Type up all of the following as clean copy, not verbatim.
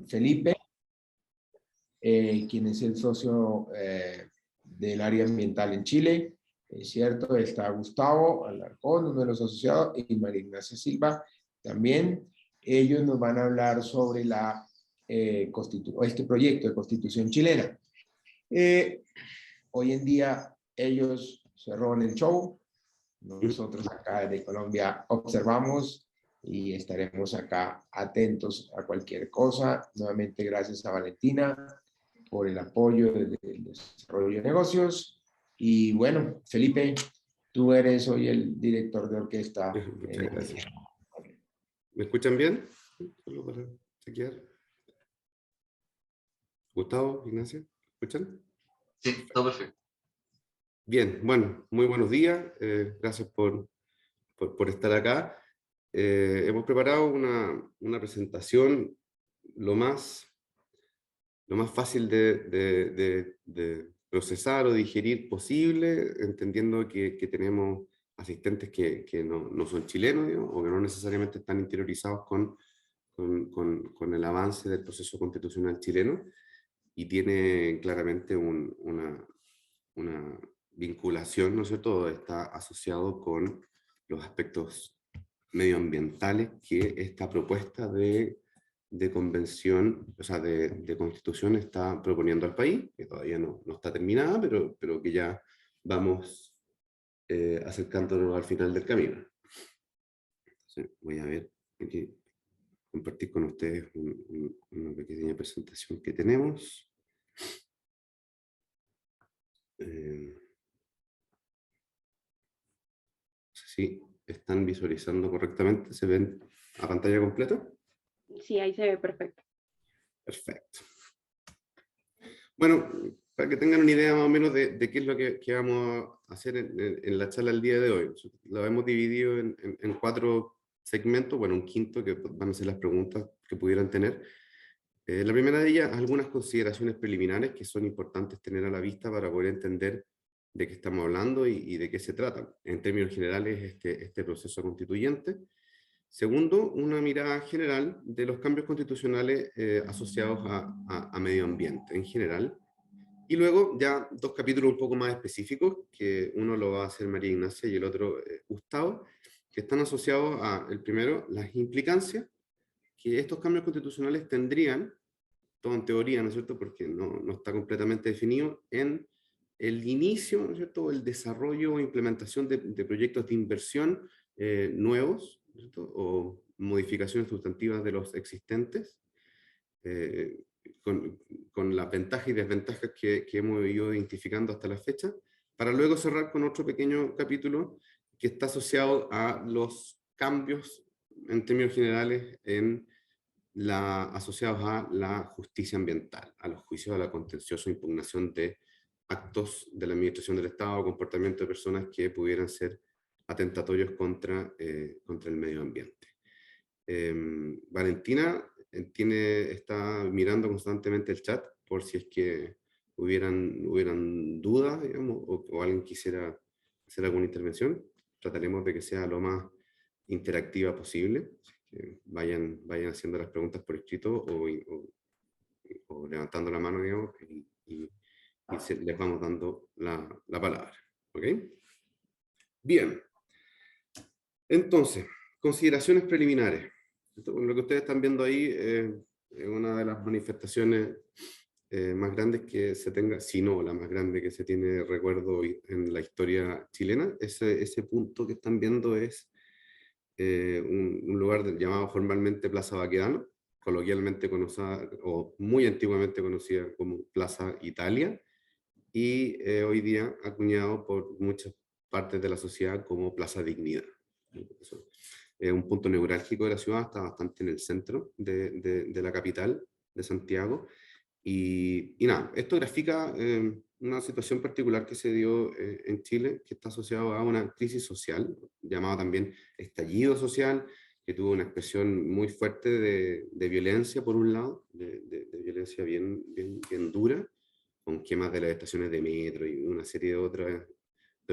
Felipe, quien es el socio del área ambiental en Chile. Es cierto, está Gustavo Alarcón, uno de los asociados, y María Ignacia Silva también. Ellos nos van a hablar sobre este proyecto de Constitución chilena. Hoy en día ellos cerraron el show. Nosotros acá de Colombia observamos y estaremos acá atentos a cualquier cosa. Nuevamente, gracias a Valentina por el apoyo del desarrollo de negocios. Y bueno, Felipe, tú eres hoy el director de orquesta. Muchas gracias. ¿Me escuchan bien? Solo para chequear. Gustavo, Ignacio, ¿me escuchan? Sí, todo perfecto. Bien, bueno, muy buenos días. Gracias por estar acá. Hemos preparado una presentación lo más fácil de procesar o digerir posible, entendiendo que tenemos asistentes que no son chilenos, digamos, o que no necesariamente están interiorizados con el avance del proceso constitucional chileno, y tiene claramente una vinculación, ¿no es cierto?, está asociado con los aspectos medioambientales que esta propuesta de convención, o sea, de constitución está proponiendo al país, que todavía no está terminada, pero que ya vamos acercándonos al final del camino. Entonces, voy a ver aquí, compartir con ustedes una pequeña presentación que tenemos. Sí, están visualizando correctamente, ¿se ven a pantalla completa? Sí, ahí se ve perfecto. Perfecto. Bueno, para que tengan una idea más o menos de qué es lo que vamos a hacer en la charla el día de hoy. Lo hemos dividido en 4 segmentos, bueno, un quinto que van a ser las preguntas que pudieran tener. La primera de ellas, algunas consideraciones preliminares que son importantes tener a la vista para poder entender de qué estamos hablando y de qué se trata, en términos generales, este proceso constituyente. Segundo, una mirada general de los cambios constitucionales asociados a medio ambiente en general. Y luego ya 2 capítulos un poco más específicos, que uno lo va a hacer María Ignacia y el otro Gustavo, que están asociados a, el primero, las implicancias que estos cambios constitucionales tendrían, todo en teoría, ¿no es cierto?, porque no está completamente definido, en el inicio, ¿no es cierto?, el desarrollo o implementación de proyectos de inversión nuevos, ¿no es cierto?, o modificaciones sustantivas de los existentes, con las ventajas y desventajas que hemos ido identificando hasta la fecha, para luego cerrar con otro pequeño capítulo que está asociado a los cambios en términos generales asociados a la justicia ambiental, a los juicios, a la contenciosa impugnación de actos de la administración del Estado o comportamiento de personas que pudieran ser atentatorios contra el medio ambiente. Valentina está mirando constantemente el chat por si es que hubieran dudas, digamos, o alguien quisiera hacer alguna intervención. Trataremos de que sea lo más interactiva posible. Que vayan haciendo las preguntas por escrito o levantando la mano, digamos, y les vamos dando la palabra. ¿Ok? Bien. Entonces, consideraciones preliminares. Lo que ustedes están viendo ahí es una de las manifestaciones más grandes que se tenga, si no la más grande que se tiene recuerdo en la historia chilena. Ese punto que están viendo es un lugar llamado formalmente Plaza Baquedano, coloquialmente conocida o muy antiguamente conocida como Plaza Italia, y hoy día acuñado por muchas partes de la sociedad como Plaza Dignidad. Es un punto neurálgico de la ciudad, está bastante en el centro de la capital de Santiago, y nada, esto grafica una situación particular que se dio en Chile, que está asociado a una crisis social, llamada también estallido social, que tuvo una expresión muy fuerte de violencia, por un lado, de violencia bien dura, con quemas de las estaciones de metro y una serie de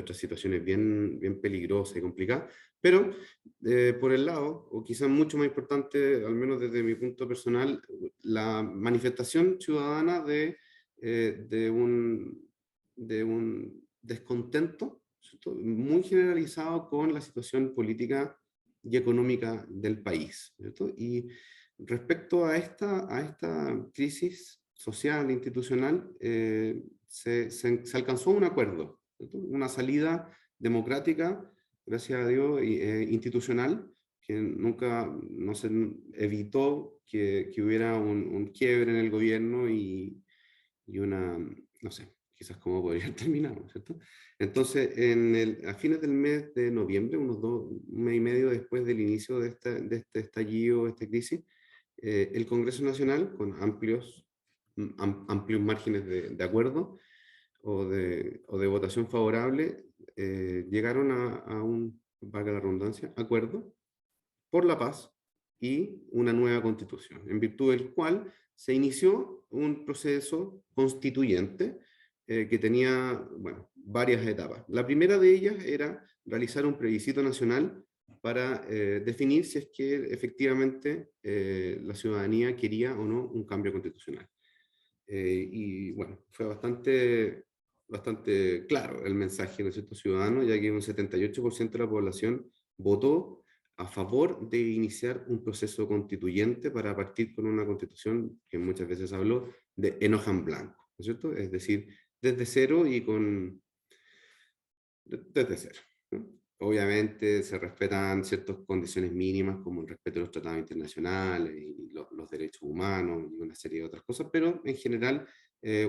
otras situaciones bien, bien peligrosas y complicadas, pero por el lado, o quizás mucho más importante, al menos desde mi punto personal, la manifestación ciudadana de un descontento, ¿cierto?, muy generalizado con la situación política y económica del país, ¿cierto? Y respecto a esta crisis social e institucional, se alcanzó un acuerdo, ¿cierto?, una salida democrática, gracias a Dios, institucional, que nunca no se evitó que hubiera un quiebre en el gobierno y una, no sé, quizás cómo podría terminar, ¿no es cierto? Entonces, a fines del mes de noviembre, un mes y medio después del inicio de este estallido, de esta crisis, el Congreso Nacional, con amplios márgenes de acuerdo o de votación favorable, llegaron a un, valga la redundancia, acuerdo por la paz y una nueva constitución, en virtud del cual se inició un proceso constituyente que tenía, bueno, varias etapas. La primera de ellas era realizar un plebiscito nacional para definir si es que efectivamente la ciudadanía quería o no un cambio constitucional. Y bueno, fue bastante claro el mensaje, ¿no es cierto?, ciudadano, ya que un 78% de la población votó a favor de iniciar un proceso constituyente para partir con una constitución que muchas veces habló de enojo en blanco, ¿no es cierto? Es decir, desde cero y desde cero, ¿no? Obviamente se respetan ciertas condiciones mínimas como el respeto de los tratados internacionales y los derechos humanos y una serie de otras cosas, pero en general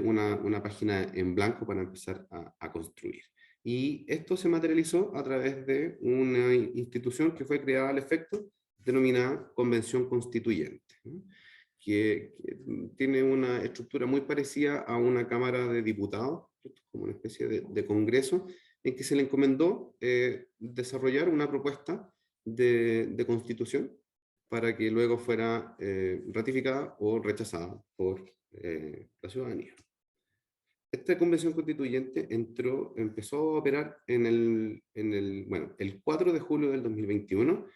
una página en blanco para empezar a construir. Y esto se materializó a través de una institución que fue creada al efecto, denominada Convención Constituyente, ¿no?, que tiene una estructura muy parecida a una Cámara de Diputados, como una especie de Congreso, en que se le encomendó desarrollar una propuesta de constitución para que luego fuera ratificada o rechazada por la ciudadanía. Esta convención constituyente empezó a operar el 4 de julio del 2021,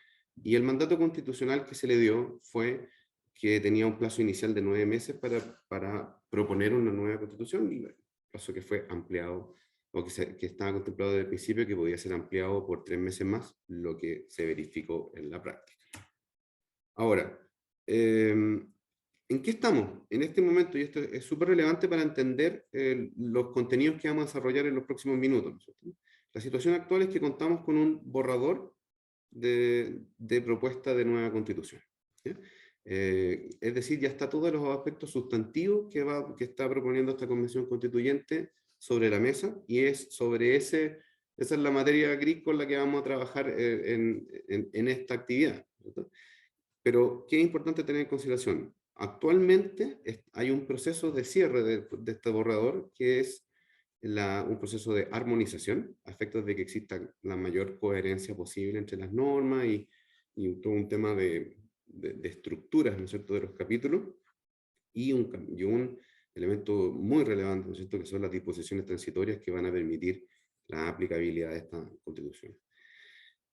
y el mandato constitucional que se le dio fue que tenía un plazo inicial de 9 meses para proponer una nueva constitución, y plazo que fue ampliado, o que estaba contemplado desde el principio, que podía ser ampliado por 3 meses más, lo que se verificó en la práctica. Ahora, ¿en qué estamos en este momento? Y esto es súper relevante para entender los contenidos que vamos a desarrollar en los próximos minutos, ¿no es cierto? La situación actual es que contamos con un borrador de propuesta de nueva constitución, ¿sí? Es decir, ya está todos los aspectos sustantivos que está proponiendo esta convención constituyente sobre la mesa, y esa es la materia gris con la que vamos a trabajar en esta actividad, ¿cierto? Pero, ¿qué es importante tener en consideración? Actualmente hay un proceso de cierre de este borrador, que es un proceso de armonización, a efectos de que exista la mayor coherencia posible entre las normas y todo un tema de estructuras, ¿no es cierto?, de los capítulos, y un elemento muy relevante, ¿no es cierto?, que son las disposiciones transitorias que van a permitir la aplicabilidad de esta Constitución.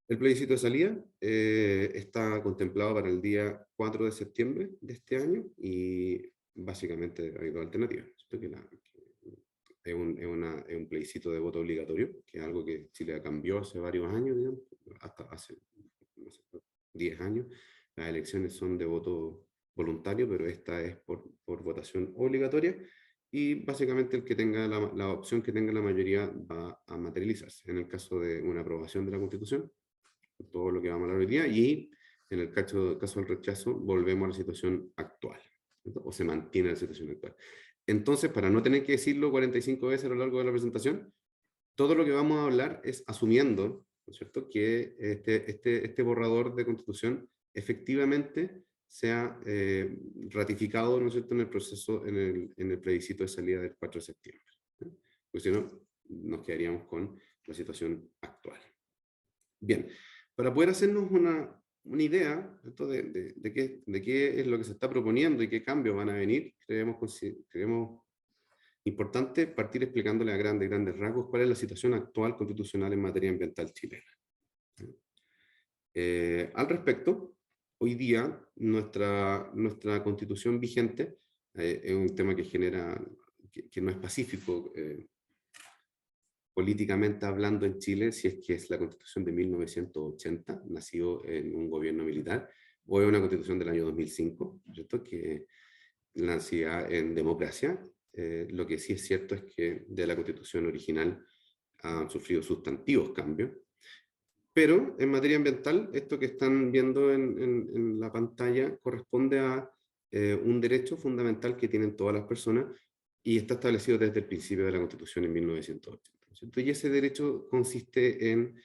El plebiscito de salida está contemplado para el día 4 de septiembre de este año, y básicamente hay dos alternativas. Es un plebiscito de voto obligatorio, que es algo que Chile cambió hace varios años, digamos, hasta hace, no sé, 10 años. Las elecciones son de voto voluntario, pero esta es por votación obligatoria, y básicamente el que tenga la opción que tenga la mayoría va a materializarse. En el caso de una aprobación de la Constitución, todo lo que vamos a hablar hoy día, y en el caso del rechazo, volvemos a la situación actual, ¿cierto?, o se mantiene la situación actual. Entonces, para no tener que decirlo 45 veces a lo largo de la presentación, todo lo que vamos a hablar es asumiendo, ¿no es cierto?, que este borrador de Constitución efectivamente sea ratificado, ¿no es cierto?, en el proceso, en el plebiscito de salida del 4 de septiembre. ¿Sí? Porque si no, nos quedaríamos con la situación actual. Bien, para poder hacernos una idea, ¿cierto?, de qué es lo que se está proponiendo y qué cambios van a venir, queremos Importante partir explicándole a grandes rasgos cuál es la situación actual constitucional en materia ambiental chilena. Al respecto, hoy día nuestra constitución vigente es un tema que genera, que no es pacífico políticamente hablando en Chile, si es que es la constitución de 1980, nació en un gobierno militar, o es una constitución del año 2005, ¿cierto? Que nacía en democracia. Lo que sí es cierto es que de la constitución original han sufrido sustantivos cambios. Pero en materia ambiental, esto que están viendo en la pantalla corresponde a un derecho fundamental que tienen todas las personas y está establecido desde el principio de la Constitución en 1980. ¿Cierto? Y ese derecho consiste en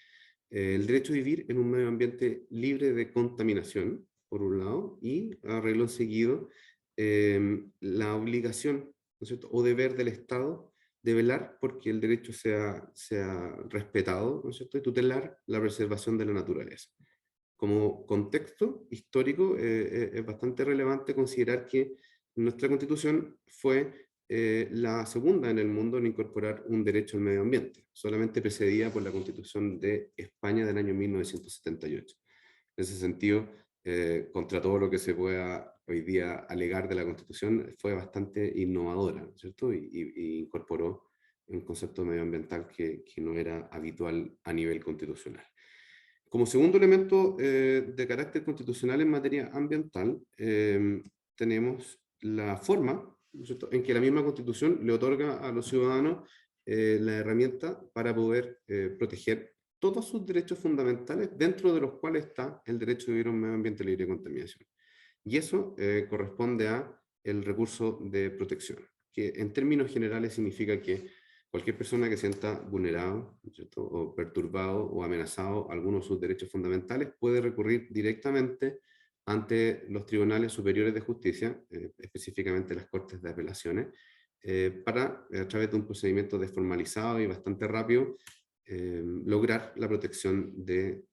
el derecho a vivir en un medio ambiente libre de contaminación, por un lado, y arreglo seguido, la obligación, ¿no es cierto?, o deber del Estado de velar porque el derecho sea respetado, ¿no es cierto?, y tutelar la preservación de la naturaleza. Como contexto histórico, es bastante relevante considerar que nuestra Constitución fue la segunda en el mundo en incorporar un derecho al medio ambiente, solamente precedida por la Constitución de España del año 1978. En ese sentido, contra todo lo que se pueda hoy día alegar de la Constitución, fue bastante innovadora, ¿cierto? Y incorporó un concepto medioambiental que no era habitual a nivel constitucional. Como segundo elemento de carácter constitucional en materia ambiental, tenemos la forma, ¿no es cierto?, en que la misma Constitución le otorga a los ciudadanos la herramienta para poder proteger todos sus derechos fundamentales, dentro de los cuales está el derecho de vivir en un medio ambiente libre de contaminación. Y eso corresponde a el recurso de protección, que en términos generales significa que cualquier persona que sienta vulnerado, ¿cierto?, o perturbado o amenazado alguno de sus derechos fundamentales puede recurrir directamente ante los tribunales superiores de justicia, específicamente las Cortes de Apelaciones, para, a través de un procedimiento desformalizado y bastante rápido, lograr la protección de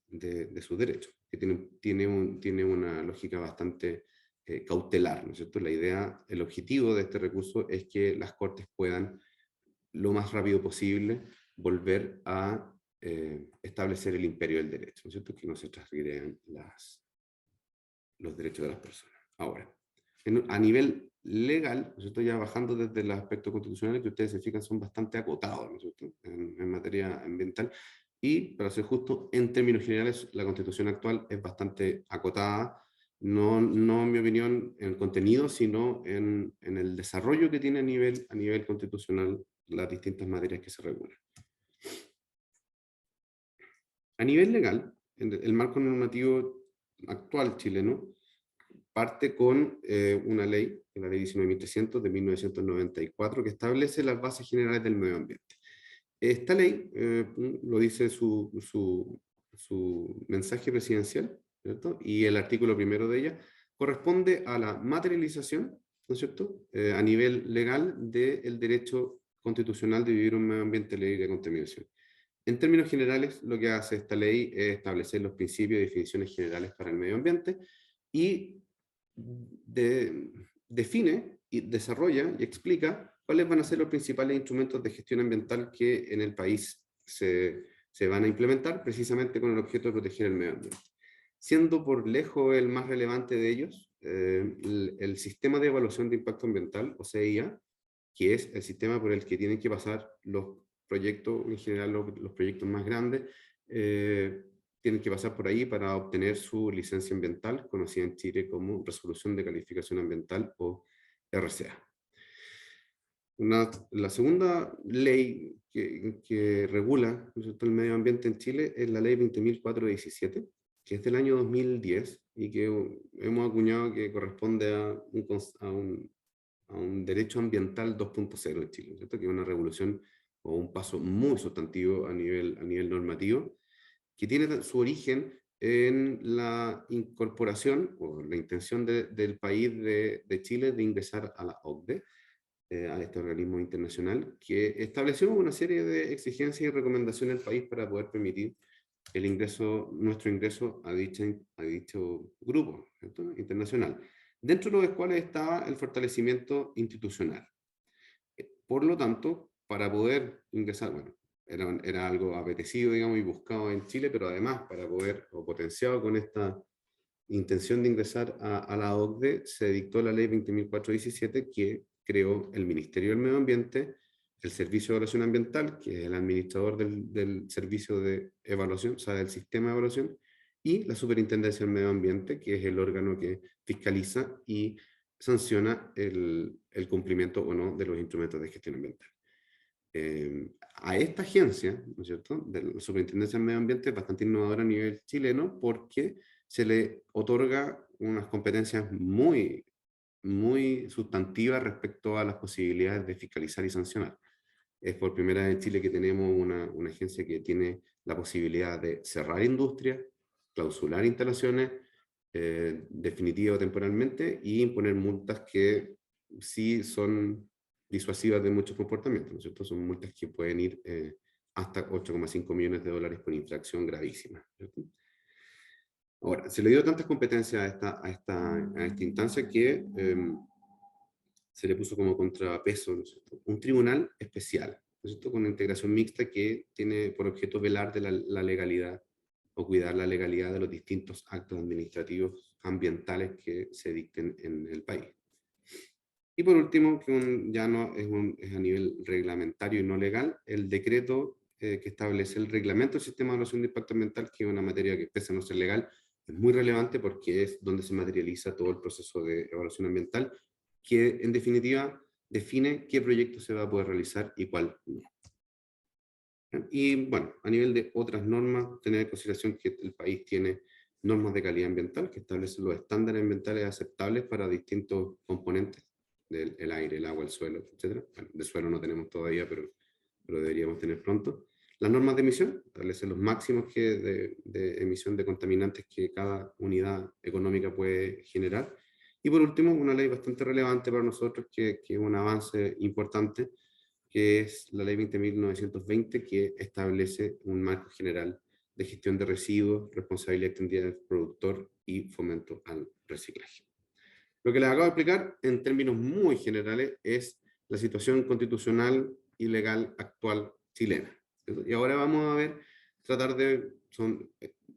sus derechos, que tiene una lógica bastante cautelar, ¿no es cierto? La idea, el objetivo de este recurso es que las Cortes puedan, lo más rápido posible, volver a establecer el imperio del derecho, ¿no es cierto?, que no se transgredan los derechos de las personas. Ahora, a nivel legal, ¿no es cierto?, ya bajando desde el aspecto constitucional, que ustedes se fijan son bastante acotados, ¿no es cierto?, en materia ambiental, y para ser justo, en términos generales, la Constitución actual es bastante acotada, no en mi opinión en contenido, sino en el desarrollo que tiene a nivel constitucional las distintas materias que se regulan. A nivel legal, el marco normativo actual chileno parte con una ley, la ley 19.300 de 1994, que establece las bases generales del medio ambiente. Esta ley, lo dice su mensaje presidencial, ¿cierto?, y el artículo primero de ella, corresponde a la materialización, ¿no es cierto?, a nivel legal del derecho constitucional de vivir un medio ambiente libre de contaminación. En términos generales, lo que hace esta ley es establecer los principios y definiciones generales para el medio ambiente y define y desarrolla y explica cuáles van a ser los principales instrumentos de gestión ambiental que en el país se van a implementar precisamente con el objeto de proteger el medio ambiente. Siendo por lejos el más relevante de ellos, el Sistema de Evaluación de Impacto Ambiental, o CIA, que es el sistema por el que tienen que pasar los proyectos, en general los proyectos más grandes, tienen que pasar por ahí para obtener su licencia ambiental, conocida en Chile como Resolución de Calificación Ambiental o RCA. La segunda ley que regula, ¿no es cierto?, el medio ambiente en Chile es la ley 20.417, que es del año 2010 y que hemos acuñado que corresponde a un derecho ambiental 2.0 en Chile, ¿cierto?, que es una revolución o un paso muy sustantivo a nivel normativo, que tiene su origen en la incorporación o la intención del país de Chile de ingresar a la OCDE, a este organismo internacional, que estableció una serie de exigencias y recomendaciones al país para poder permitir nuestro ingreso a dicho grupo, ¿cierto?, internacional, dentro de los cuales estaba el fortalecimiento institucional. por lo tanto, para poder ingresar, bueno, era algo apetecido, digamos, y buscado en Chile, pero además para poder, o potenciado con esta intención de ingresar a la OCDE, se dictó la ley 20.417 que creó el Ministerio del Medio Ambiente, el Servicio de Evaluación Ambiental, que es el administrador del servicio de evaluación, o sea, del sistema de evaluación, y la Superintendencia del Medio Ambiente, que es el órgano que fiscaliza y sanciona el cumplimiento o no de los instrumentos de gestión ambiental. A esta agencia, ¿no es cierto?, de la Superintendencia del Medio Ambiente, es bastante innovadora a nivel chileno, porque se le otorga unas competencias muy, muy sustantivas respecto a las posibilidades de fiscalizar y sancionar. Es por primera vez en Chile que tenemos una agencia que tiene la posibilidad de cerrar industria, clausurar instalaciones, definitiva o temporalmente, y imponer multas que sí son disuasivas de muchos comportamientos, ¿no es cierto? Son multas que pueden ir hasta 8,5 millones de dólares por infracción gravísima, ¿cierto? Ahora, se le dio tantas competencias a esta instancia que se le puso como contrapeso, ¿no es cierto?, un tribunal especial, ¿no es cierto?, con una integración mixta que tiene por objeto velar de la legalidad o cuidar la legalidad de los distintos actos administrativos ambientales que se dicten en el país. Y por último, que ya no es a nivel reglamentario y no legal, el decreto que establece el reglamento del sistema de evaluación de impacto ambiental, que es una materia que, pese a no ser legal, es muy relevante porque es donde se materializa todo el proceso de evaluación ambiental, que en definitiva define qué proyecto se va a poder realizar y cuál no. Y bueno, a nivel de otras normas, tener en consideración que el país tiene normas de calidad ambiental que establecen los estándares ambientales aceptables para distintos componentes del aire, el agua, el suelo, etc. Bueno, de suelo no tenemos todavía, pero deberíamos tener pronto. Las normas de emisión establecen los máximos de emisión de contaminantes que cada unidad económica puede generar. Y por último, una ley bastante relevante para nosotros, que es un avance importante, que es la ley 20.920, que establece un marco general de gestión de residuos, responsabilidad extendida del productor y fomento al reciclaje. Lo que les acabo de explicar en términos muy generales es la situación constitucional y legal actual chilena. Y ahora vamos a ver, son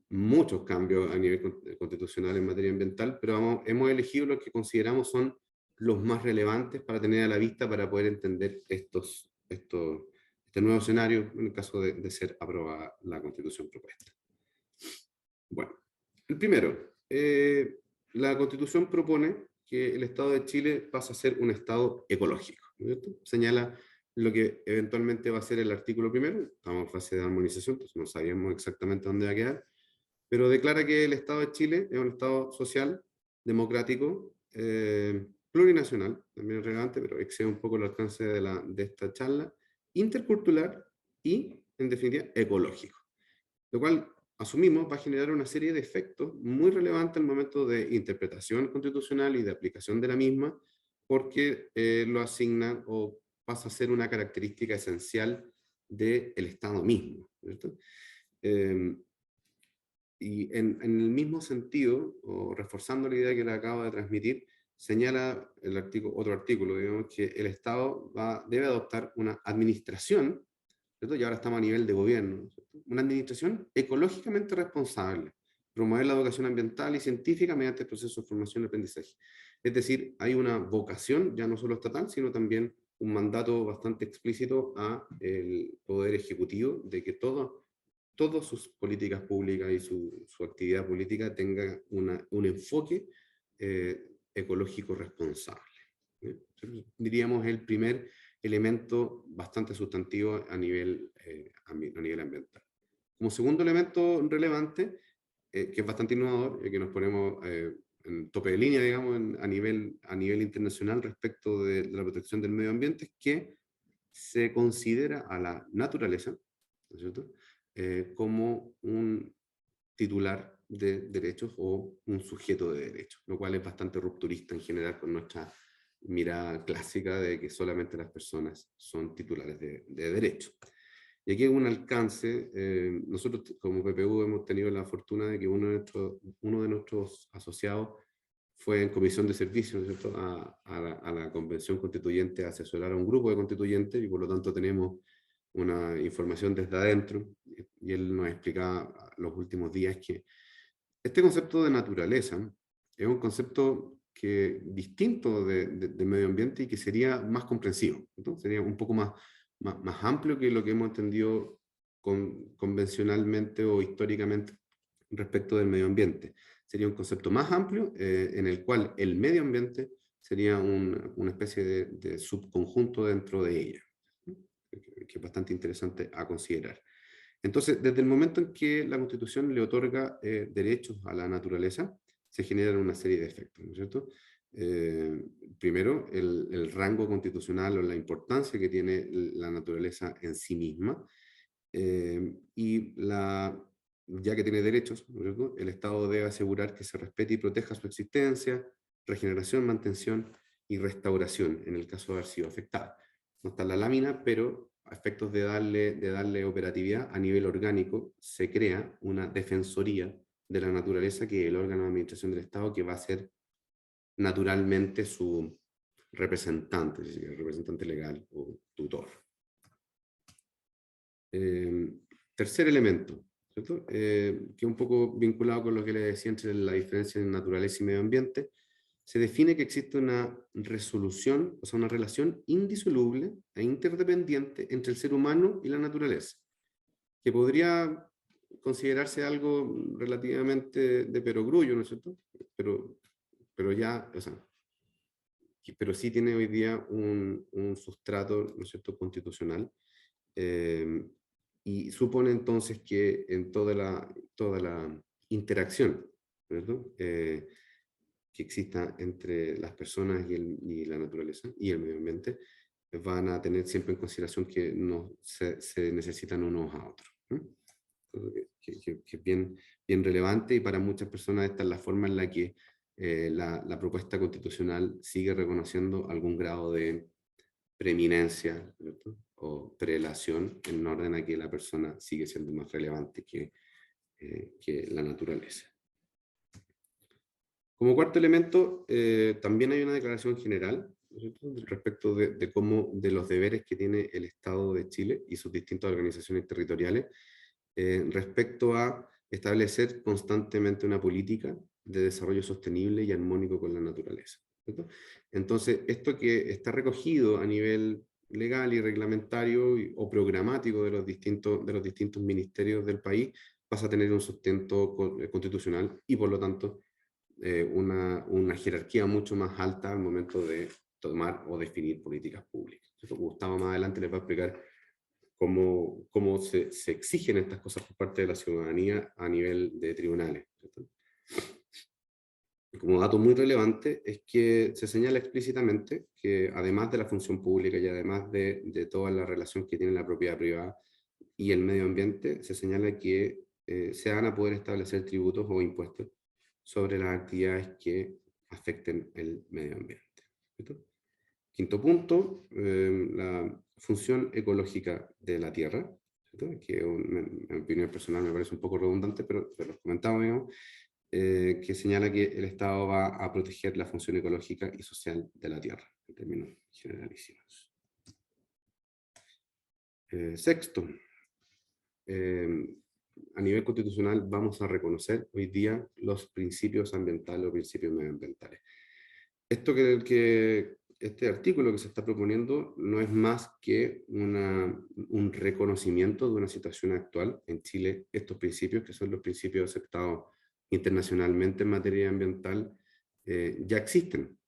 muchos cambios a nivel constitucional en materia ambiental, pero hemos elegido los que consideramos son los más relevantes para tener a la vista para poder entender este nuevo escenario en el caso de ser aprobada la constitución propuesta. Bueno, el primero, la constitución propone que el Estado de Chile pasa a ser un Estado ecológico, ¿no es cierto? Señala lo que eventualmente va a ser el artículo primero, estamos en fase de armonización, entonces no sabíamos exactamente dónde va a quedar, pero declara que el Estado de Chile es un Estado social, democrático, plurinacional, también es relevante, pero excede un poco el alcance de esta charla, intercultural y, en definitiva, ecológico. Lo cual, asumimos, va a generar una serie de efectos muy relevantes al momento de interpretación constitucional y de aplicación de la misma, porque lo asigna o pasa a ser una característica esencial del Estado mismo, ¿cierto? Y en el mismo sentido, o reforzando la idea que le acabo de transmitir, señala otro artículo, digamos, que el Estado debe adoptar una administración, ¿cierto? Y ahora estamos a nivel de gobierno, ¿cierto? Una administración ecológicamente responsable, promover la educación ambiental y científica mediante el proceso de formación y aprendizaje. Es decir, hay una vocación, ya no solo estatal, sino también un mandato bastante explícito al Poder Ejecutivo de que todas sus políticas públicas y su actividad política tenga un enfoque ecológico responsable. Diríamos el primer elemento bastante sustantivo a nivel ambiental. Como segundo elemento relevante, que es bastante innovador, que nos ponemos en tope de línea, digamos, a nivel internacional respecto de la protección del medio ambiente, es que se considera a la naturaleza, ¿no es cierto?, como un titular de derechos o un sujeto de derechos, lo cual es bastante rupturista en general con nuestra mirada clásica de que solamente las personas son titulares de derechos. Y aquí hay un alcance, nosotros como PPU hemos tenido la fortuna de que uno de nuestros asociados fue en comisión de servicios, ¿no es cierto?, a la convención constituyente a asesorar a un grupo de constituyentes, y por lo tanto tenemos una información desde adentro, y él nos explicaba los últimos días que este concepto de naturaleza es un concepto distinto de medio ambiente y que sería más comprensivo. Entonces, sería un poco más amplio que lo que hemos entendido convencionalmente o históricamente respecto del medio ambiente. Sería un concepto más amplio en el cual el medio ambiente sería una especie de subconjunto dentro de ella, que es bastante interesante a considerar. Entonces, desde el momento en que la Constitución le otorga derechos a la naturaleza, se generan una serie de efectos, ¿no es cierto? Primero, el rango constitucional o la importancia que tiene la naturaleza en sí misma, y ya que tiene derechos, ¿no es cierto?, el Estado debe asegurar que se respete y proteja su existencia, regeneración, mantención y restauración, en el caso de haber sido afectada. No está en la lámina, pero a efectos de darle operatividad a nivel orgánico, se crea una defensoría de la naturaleza, que es el órgano de administración del Estado, que va a ser naturalmente su representante, es decir, el representante legal o tutor. Tercer elemento, ¿cierto? Que es un poco vinculado con lo que le decía entre la diferencia en naturaleza y medio ambiente. Se define que existe una resolución, o sea, una relación indisoluble e interdependiente entre el ser humano y la naturaleza, que podría considerarse algo relativamente de perogrullo, ¿no es cierto? Pero ya, o sea, pero sí tiene hoy día un sustrato, ¿no es cierto?, constitucional, y supone entonces que en toda la interacción, ¿cierto?, que exista entre las personas y la naturaleza y el medio ambiente, van a tener siempre en consideración que no se necesitan unos a otros, ¿no? Que es bien relevante, y para muchas personas esta es la forma en la que la propuesta constitucional sigue reconociendo algún grado de preeminencia, ¿cierto?, o prelación, en orden a que la persona sigue siendo más relevante que la naturaleza. Como cuarto elemento, también hay una declaración general, ¿no es cierto?, respecto de los deberes que tiene el Estado de Chile y sus distintas organizaciones territoriales respecto a establecer constantemente una política de desarrollo sostenible y armónico con la naturaleza, ¿cierto? Entonces, esto que está recogido a nivel legal y reglamentario o programático de los distintos ministerios del país, pasa a tener un sustento constitucional y, por lo tanto, una jerarquía mucho más alta al momento de tomar o definir políticas públicas. Gustavo más adelante les va a explicar cómo se exigen estas cosas por parte de la ciudadanía a nivel de tribunales, ¿cierto? Como dato muy relevante es que se señala explícitamente que, además de la función pública y además de toda la relación que tiene la propiedad privada y el medio ambiente, se señala que se van a poder establecer tributos o impuestos sobre las actividades que afecten el medio ambiente, ¿cierto? Quinto punto, la función ecológica de la tierra, ¿cierto?, que en mi opinión personal me parece un poco redundante, pero los comentamos, digamos, que señala que el Estado va a proteger la función ecológica y social de la tierra, en términos generalísimos. Sexto, a nivel constitucional vamos a reconocer hoy día los principios ambientales o principios medioambientales. Este artículo que se está proponiendo no es más que un reconocimiento de una situación actual en Chile. Estos principios, que son los principios aceptados internacionalmente en materia ambiental, ya existen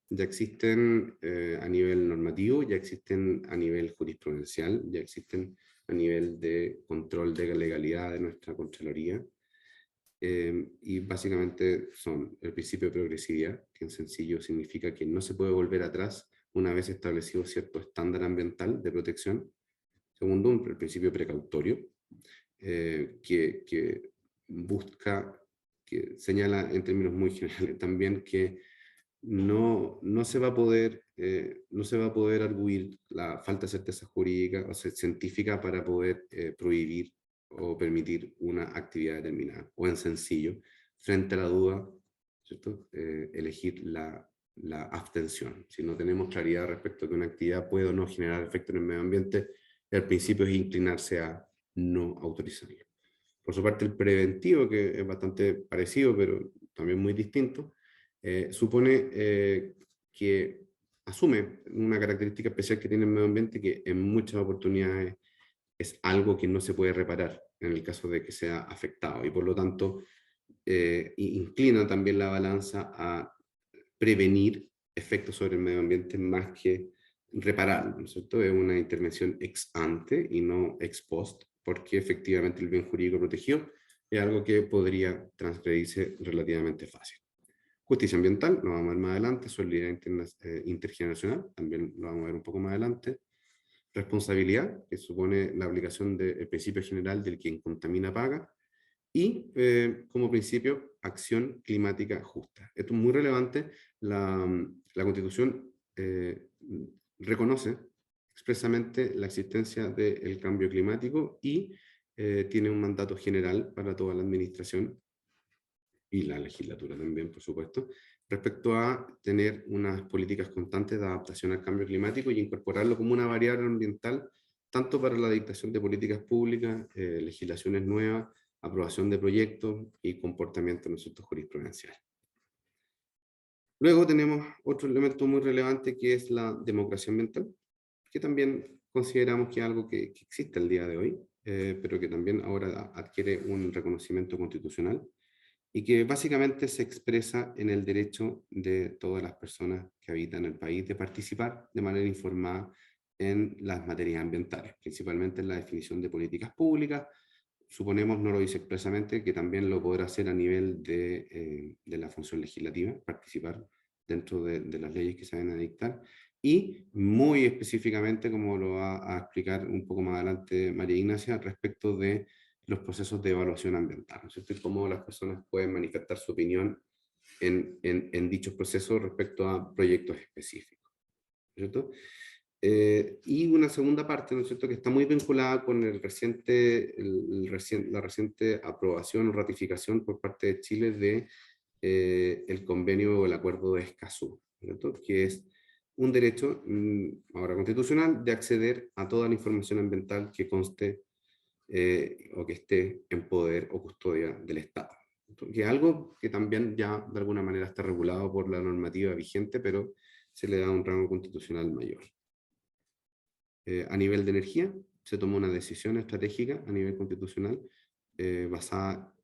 a nivel normativo, ya existen a nivel jurisprudencial, ya existen a nivel de control de legalidad de nuestra Contraloría. Y básicamente son el principio de progresividad, que en sencillo significa que no se puede volver atrás una vez establecido cierto estándar ambiental de protección. Segundo, el principio precautorio, que señala en términos muy generales también que no se va a poder arguir la falta de certeza jurídica o científica para poder prohibir o permitir una actividad determinada, o en sencillo, frente a la duda, ¿cierto? Elegir la abstención. Si no tenemos claridad respecto a que una actividad puede o no generar efecto en el medio ambiente, el principio es inclinarse a no autorizarlo. Por su parte, el preventivo, que es bastante parecido, pero también muy distinto, supone que asume una característica especial que tiene el medio ambiente, que en muchas oportunidades es algo que no se puede reparar en el caso de que sea afectado, y por lo tanto inclina también la balanza a prevenir efectos sobre el medio ambiente más que repararlo, ¿no es cierto? Es una intervención ex ante y no ex post, porque efectivamente el bien jurídico protegido es algo que podría transgredirse relativamente fácil. Justicia ambiental, lo vamos a ver más adelante. Solidaridad intergeneracional, también lo vamos a ver un poco más adelante. Responsabilidad, que supone la aplicación del principio general del quien contamina paga. Y como principio, acción climática justa. Esto es muy relevante. La Constitución reconoce expresamente la existencia del cambio climático y tiene un mandato general para toda la administración y la legislatura también, por supuesto, respecto a tener unas políticas constantes de adaptación al cambio climático y incorporarlo como una variable ambiental, tanto para la dictación de políticas públicas, legislaciones nuevas, aprobación de proyectos y comportamiento, ¿no es cierto?, jurisprudencial. Luego tenemos otro elemento muy relevante que es la democracia ambiental, que también consideramos que es algo que existe el día de hoy, pero que también ahora adquiere un reconocimiento constitucional y que básicamente se expresa en el derecho de todas las personas que habitan el país de participar de manera informada en las materias ambientales, principalmente en la definición de políticas públicas. Suponemos, no lo dice expresamente, que también lo podrá hacer a nivel de la función legislativa, participar dentro de las leyes que se van a dictar, y muy específicamente, como lo va a explicar un poco más adelante María Ignacia, respecto de los procesos de evaluación ambiental, ¿no es cierto? Y cómo las personas pueden manifestar su opinión en dichos procesos respecto a proyectos específicos, ¿cierto? Y una segunda parte, ¿no es cierto?, que está muy vinculada con la reciente aprobación o ratificación por parte de Chile de el convenio o el acuerdo de Escazú, ¿cierto?, que es un derecho ahora constitucional de acceder a toda la información ambiental que conste o que esté en poder o custodia del Estado. Que es algo que también ya de alguna manera está regulado por la normativa vigente, pero se le da un rango constitucional mayor. A nivel de energía, se tomó una decisión estratégica a nivel constitucional basada,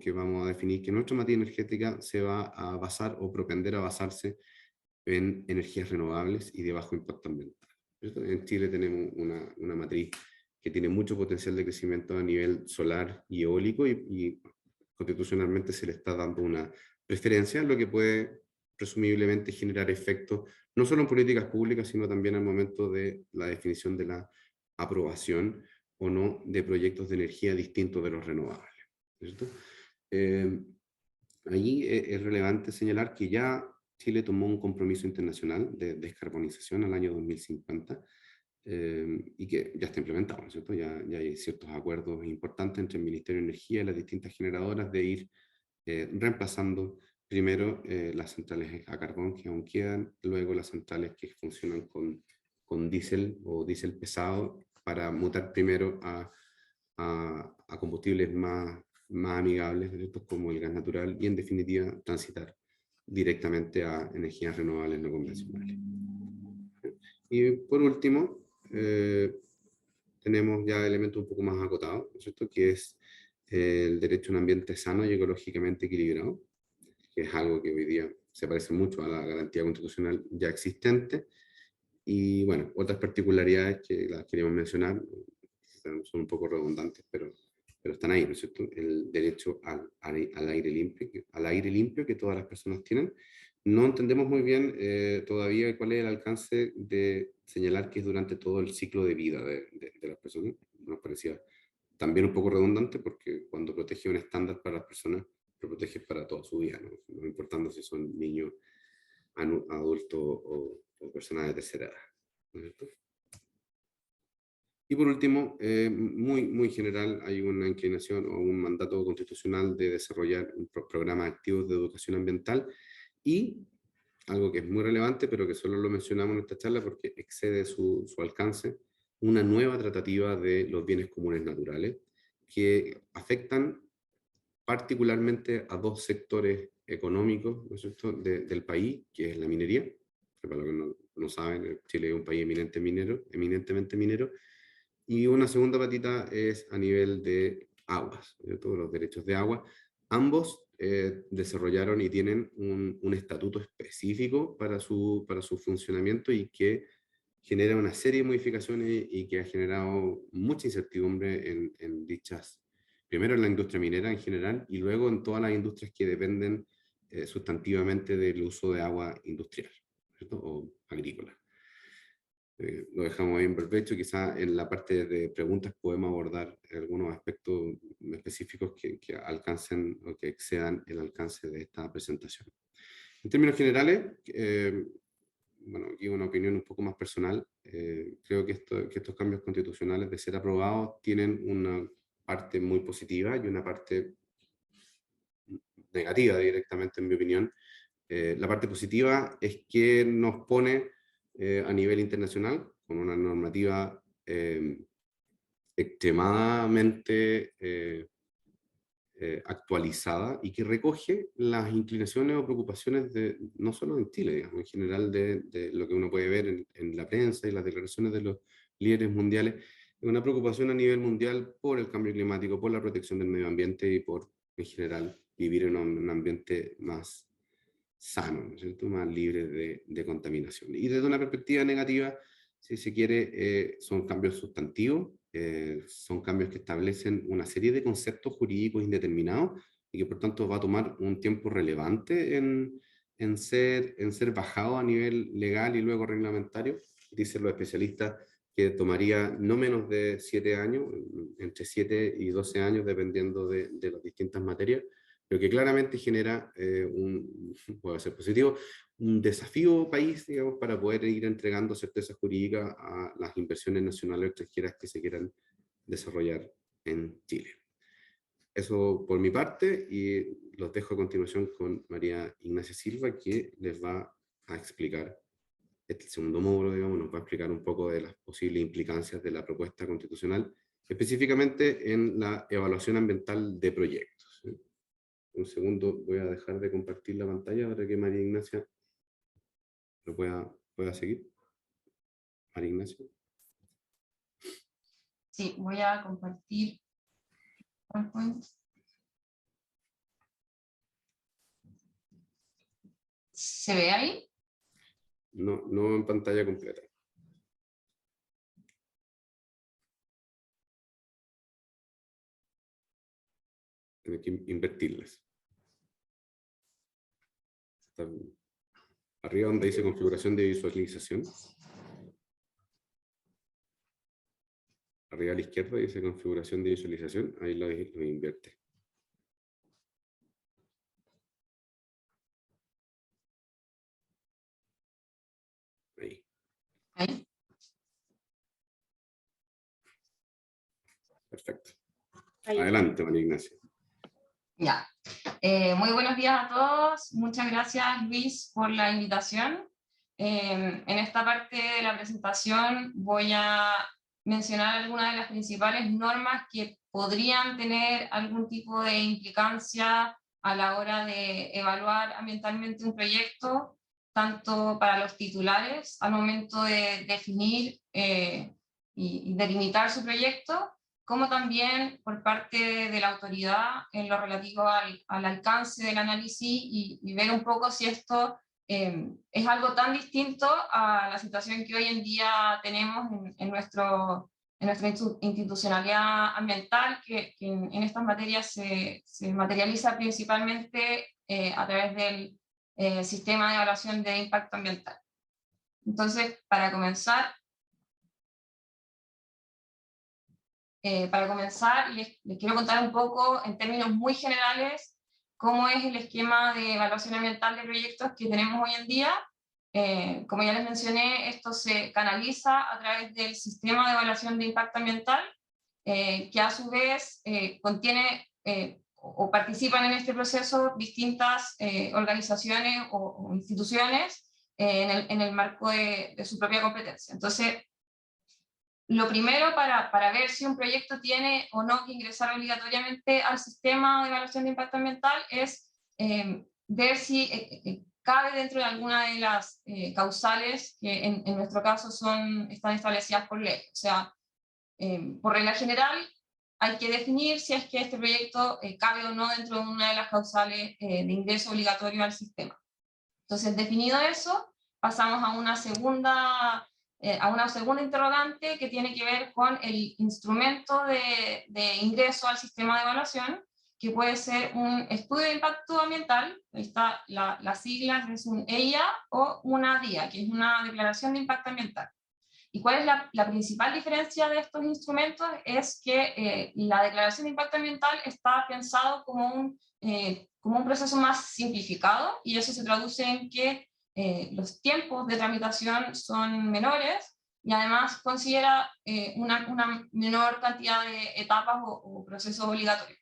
que vamos a definir que nuestra materia energética se va a basar o propender a basarse en energías renovables y de bajo impacto ambiental. En Chile tenemos una matriz que tiene mucho potencial de crecimiento a nivel solar y eólico y constitucionalmente se le está dando una preferencia, lo que puede presumiblemente generar efectos no solo en políticas públicas, sino también al momento de la definición de la aprobación o no de proyectos de energía distintos de los renovables, ¿cierto? Allí es relevante señalar que ya Chile tomó un compromiso internacional de descarbonización al año 2050 y que ya está implementado, ¿no es cierto? Ya hay ciertos acuerdos importantes entre el Ministerio de Energía y las distintas generadoras de ir reemplazando primero las centrales a carbón que aún quedan, luego las centrales que funcionan con diésel o diésel pesado para mutar primero a combustibles más amigables, ¿cierto?, como el gas natural, y en definitiva transitar directamente a energías renovables no convencionales. Y por último, tenemos ya elementos un poco más acotados, ¿no es cierto?, que es el derecho a un ambiente sano y ecológicamente equilibrado, que es algo que hoy día se parece mucho a la garantía constitucional ya existente. Y bueno, otras particularidades que las queríamos mencionar, son un poco redundantes, pero están ahí, ¿no es cierto? El derecho al aire limpio que todas las personas tienen. No entendemos muy bien todavía cuál es el alcance de señalar que es durante todo el ciclo de vida de las personas. Nos parecía también un poco redundante porque cuando protege un estándar para las personas, lo protege para toda su vida, no importando si son niños, adultos o personas de tercera edad, ¿no es cierto? Y por último, muy general, hay una inclinación o un mandato constitucional de desarrollar un programa activo de educación ambiental y algo que es muy relevante, pero que solo lo mencionamos en esta charla porque excede su alcance, una nueva tratativa de los bienes comunes naturales que afectan particularmente a dos sectores económicos, ¿no es cierto?, del país, que es la minería, que para los que no saben, Chile es un país eminentemente minero, y una segunda patita es a nivel de aguas, todos los derechos de agua. Ambos desarrollaron y tienen un estatuto específico para su funcionamiento y que genera una serie de modificaciones y que ha generado mucha incertidumbre en dichas, primero en la industria minera en general y luego en todas las industrias que dependen sustantivamente del uso de agua industrial, ¿cierto?, o agrícola. Lo dejamos ahí en perpecho, quizá en la parte de preguntas podemos abordar algunos aspectos específicos que alcancen o que excedan el alcance de esta presentación. En términos generales, bueno, aquí una opinión un poco más personal, creo que estos cambios constitucionales, de ser aprobados, tienen una parte muy positiva y una parte negativa directamente, en mi opinión. La parte positiva es que nos pone a nivel internacional con una normativa extremadamente actualizada y que recoge las inclinaciones o preocupaciones de, no solo en Chile, digamos, en general de lo que uno puede ver en la prensa y las declaraciones de los líderes mundiales, es una preocupación a nivel mundial por el cambio climático, por la protección del medio ambiente y por, en general, vivir en un ambiente más sano, ¿no es cierto?, más libre de contaminación. Y desde una perspectiva negativa, si se quiere, son cambios sustantivos, son cambios que establecen una serie de conceptos jurídicos indeterminados y que por tanto va a tomar un tiempo relevante en ser bajado a nivel legal y luego reglamentario. Dicen los especialistas que tomaría no menos de 7 años, entre 7 y 12 años, dependiendo de las distintas materias, lo que claramente genera puede ser positivo, un desafío país, digamos, para poder ir entregando certeza jurídica a las inversiones nacionales o extranjeras que se quieran desarrollar en Chile. Eso por mi parte, y los dejo a continuación con María Ignacia Silva, que les va a explicar este segundo módulo, digamos, nos va a explicar un poco de las posibles implicancias de la propuesta constitucional, específicamente en la evaluación ambiental de proyectos. Un segundo, voy a dejar de compartir la pantalla para que María Ignacia lo pueda seguir. María Ignacia. Sí, voy a compartir PowerPoint. ¿Se ve ahí? No en pantalla completa. Tiene que invertirlas. Está arriba donde dice configuración de visualización. Arriba a la izquierda dice configuración de visualización. Ahí lo invierte. Ahí. ¿Ahí? Perfecto. Ahí. Adelante, María Ignacia. Ya. Muy buenos días a todos. Muchas gracias, Luis, por la invitación. En esta parte de la presentación voy a mencionar algunas de las principales normas que podrían tener algún tipo de implicancia a la hora de evaluar ambientalmente un proyecto, tanto para los titulares al momento de definir y delimitar su proyecto, como también por parte de la autoridad en lo relativo al alcance del análisis y ver un poco si esto es algo tan distinto a la situación que hoy en día tenemos en nuestra institucionalidad ambiental, que en estas materias se materializa principalmente a través del sistema de evaluación de impacto ambiental. Entonces, para comenzar, les quiero contar un poco, en términos muy generales, cómo es el esquema de evaluación ambiental de proyectos que tenemos hoy en día. Como ya les mencioné, esto se canaliza a través del sistema de evaluación de impacto ambiental, que a su vez contiene o participan en este proceso distintas organizaciones o instituciones en el marco de su propia competencia. Entonces, lo primero para ver si un proyecto tiene o no que ingresar obligatoriamente al sistema de evaluación de impacto ambiental es ver si cabe dentro de alguna de las causales que en nuestro caso están establecidas por ley. O sea, por regla general, hay que definir si es que este proyecto cabe o no dentro de una de las causales de ingreso obligatorio al sistema. Entonces, definido eso, pasamos a una segunda interrogante que tiene que ver con el instrumento de ingreso al sistema de evaluación, que puede ser un estudio de impacto ambiental, ahí está las siglas, es un EIA o una DIA, que es una declaración de impacto ambiental. ¿Y cuál es la principal diferencia de estos instrumentos? Es que la declaración de impacto ambiental está pensado como un proceso más simplificado, y eso se traduce en que los tiempos de tramitación son menores, y además considera una menor cantidad de etapas o procesos obligatorios.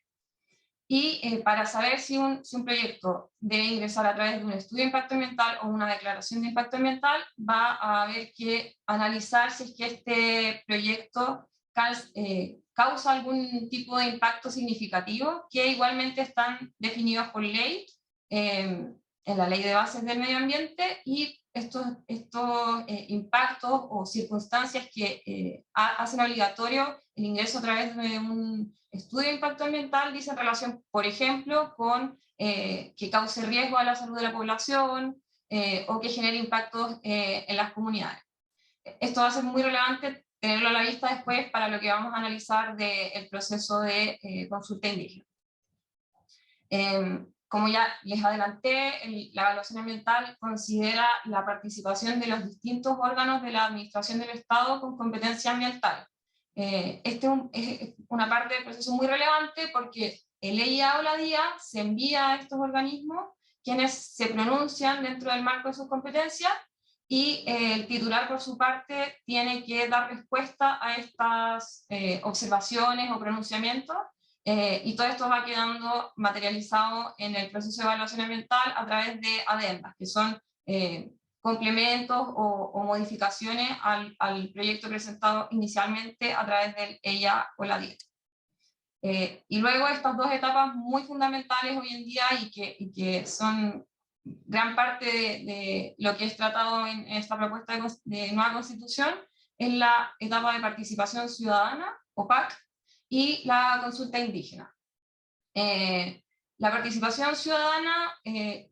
Y para saber si un proyecto debe ingresar a través de un estudio de impacto ambiental o una declaración de impacto ambiental, va a haber que analizar si es que este proyecto causa algún tipo de impacto significativo, que igualmente están definidos por ley, en la Ley de Bases del Medio Ambiente, y estos impactos o circunstancias que hacen obligatorio el ingreso a través de un estudio de impacto ambiental dicen relación, por ejemplo, con que cause riesgo a la salud de la población o que genere impactos en las comunidades. Esto va a ser muy relevante tenerlo a la vista después para lo que vamos a analizar del proceso de consulta indígena. Como ya les adelanté, la evaluación ambiental considera la participación de los distintos órganos de la administración del Estado con competencia ambiental. Este es una parte del proceso muy relevante porque el EIA o la DIA se envía a estos organismos, quienes se pronuncian dentro del marco de sus competencias, y el titular por su parte tiene que dar respuesta a estas observaciones o pronunciamientos, y todo esto va quedando materializado en el proceso de evaluación ambiental a través de adendas, que son complementos o modificaciones al proyecto presentado inicialmente a través del EIA o la DIA. Y luego estas dos etapas muy fundamentales hoy en día y que son gran parte de lo que es tratado en esta propuesta de nueva constitución, es la etapa de participación ciudadana, o PAC, y la consulta indígena. La participación ciudadana,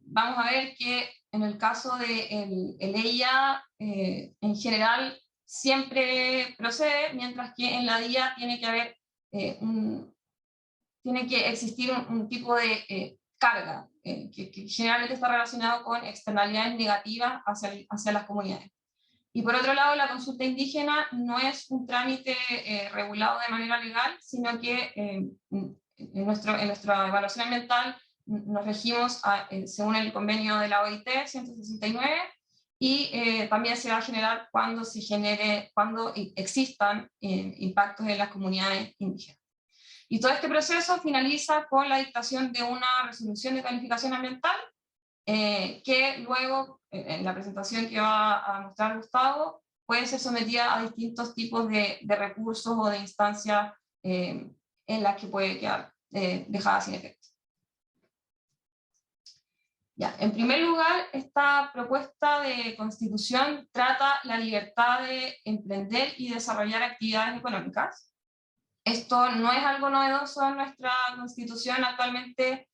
vamos a ver que en el caso del EIA, en general, siempre procede, mientras que en la DIA tiene que haber tiene que existir un tipo de carga que generalmente está relacionado con externalidades negativas hacia las comunidades. Y por otro lado, la consulta indígena no es un trámite regulado de manera legal, sino que en nuestra evaluación ambiental nos regimos según el convenio de la OIT 169, y también se va a generar cuando existan impactos en las comunidades indígenas. Y todo este proceso finaliza con la dictación de una resolución de calificación ambiental, que luego, en la presentación que va a mostrar Gustavo, puede ser sometida a distintos tipos de recursos o de instancias en las que puede quedar dejada sin efecto. Ya, en primer lugar, esta propuesta de constitución trata la libertad de emprender y desarrollar actividades económicas. Esto no es algo novedoso en nuestra constitución actualmente.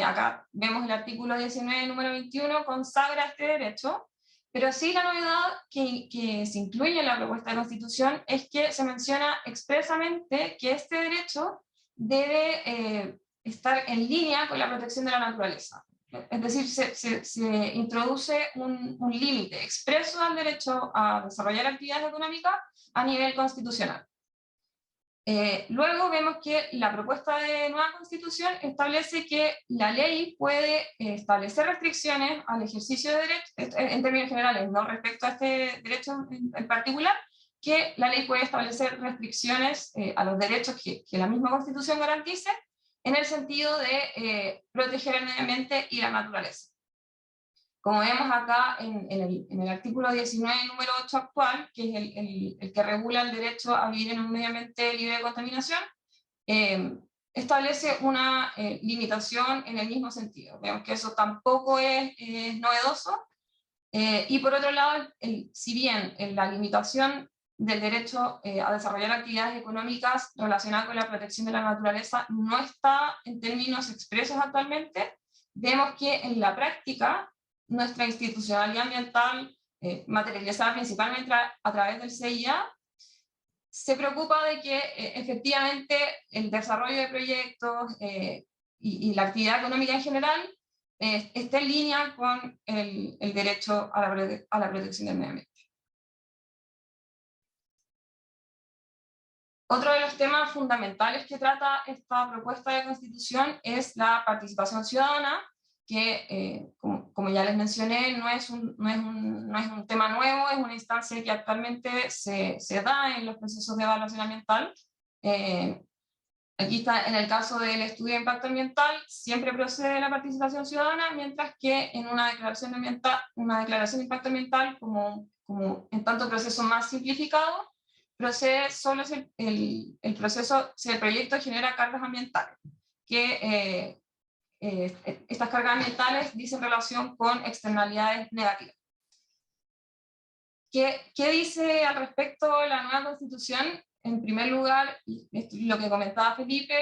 Acá vemos el artículo 19, número 21, consagra este derecho, pero sí la novedad que se incluye en la propuesta de constitución es que se menciona expresamente que este derecho debe estar en línea con la protección de la naturaleza. Es decir, se introduce un límite expreso al derecho a desarrollar actividades económicas a nivel constitucional. Luego vemos que la propuesta de nueva constitución establece que la ley puede establecer restricciones al ejercicio de derechos, en términos generales, no respecto a este derecho en particular, que la ley puede establecer restricciones a los derechos que la misma constitución garantice, en el sentido de proteger el medio ambiente y la naturaleza. Como vemos acá en el artículo 19, número 8 actual, que es el que regula el derecho a vivir en un medio ambiente libre de contaminación, establece una limitación en el mismo sentido. Vemos que eso tampoco es novedoso. Y por otro lado, si bien la limitación del derecho a desarrollar actividades económicas relacionadas con la protección de la naturaleza no está en términos expresos actualmente, vemos que en la práctica nuestra institucionalidad ambiental, materializada principalmente a través del CIA, se preocupa de que efectivamente el desarrollo de proyectos y la actividad económica en general esté en línea con el derecho a la protección del medio ambiente. Otro de los temas fundamentales que trata esta propuesta de constitución es la participación ciudadana, que, como ya les mencioné, no es un tema nuevo, es una instancia que actualmente se da en los procesos de evaluación ambiental. Aquí está, en el caso del estudio de impacto ambiental, siempre procede la participación ciudadana, mientras que en una declaración de impacto ambiental, como en tanto proceso más simplificado, procede solo si el proyecto genera cargas ambientales, que estas cargas ambientales dicen relación con externalidades negativas. ¿Qué dice al respecto la nueva constitución? En primer lugar, y lo que comentaba Felipe,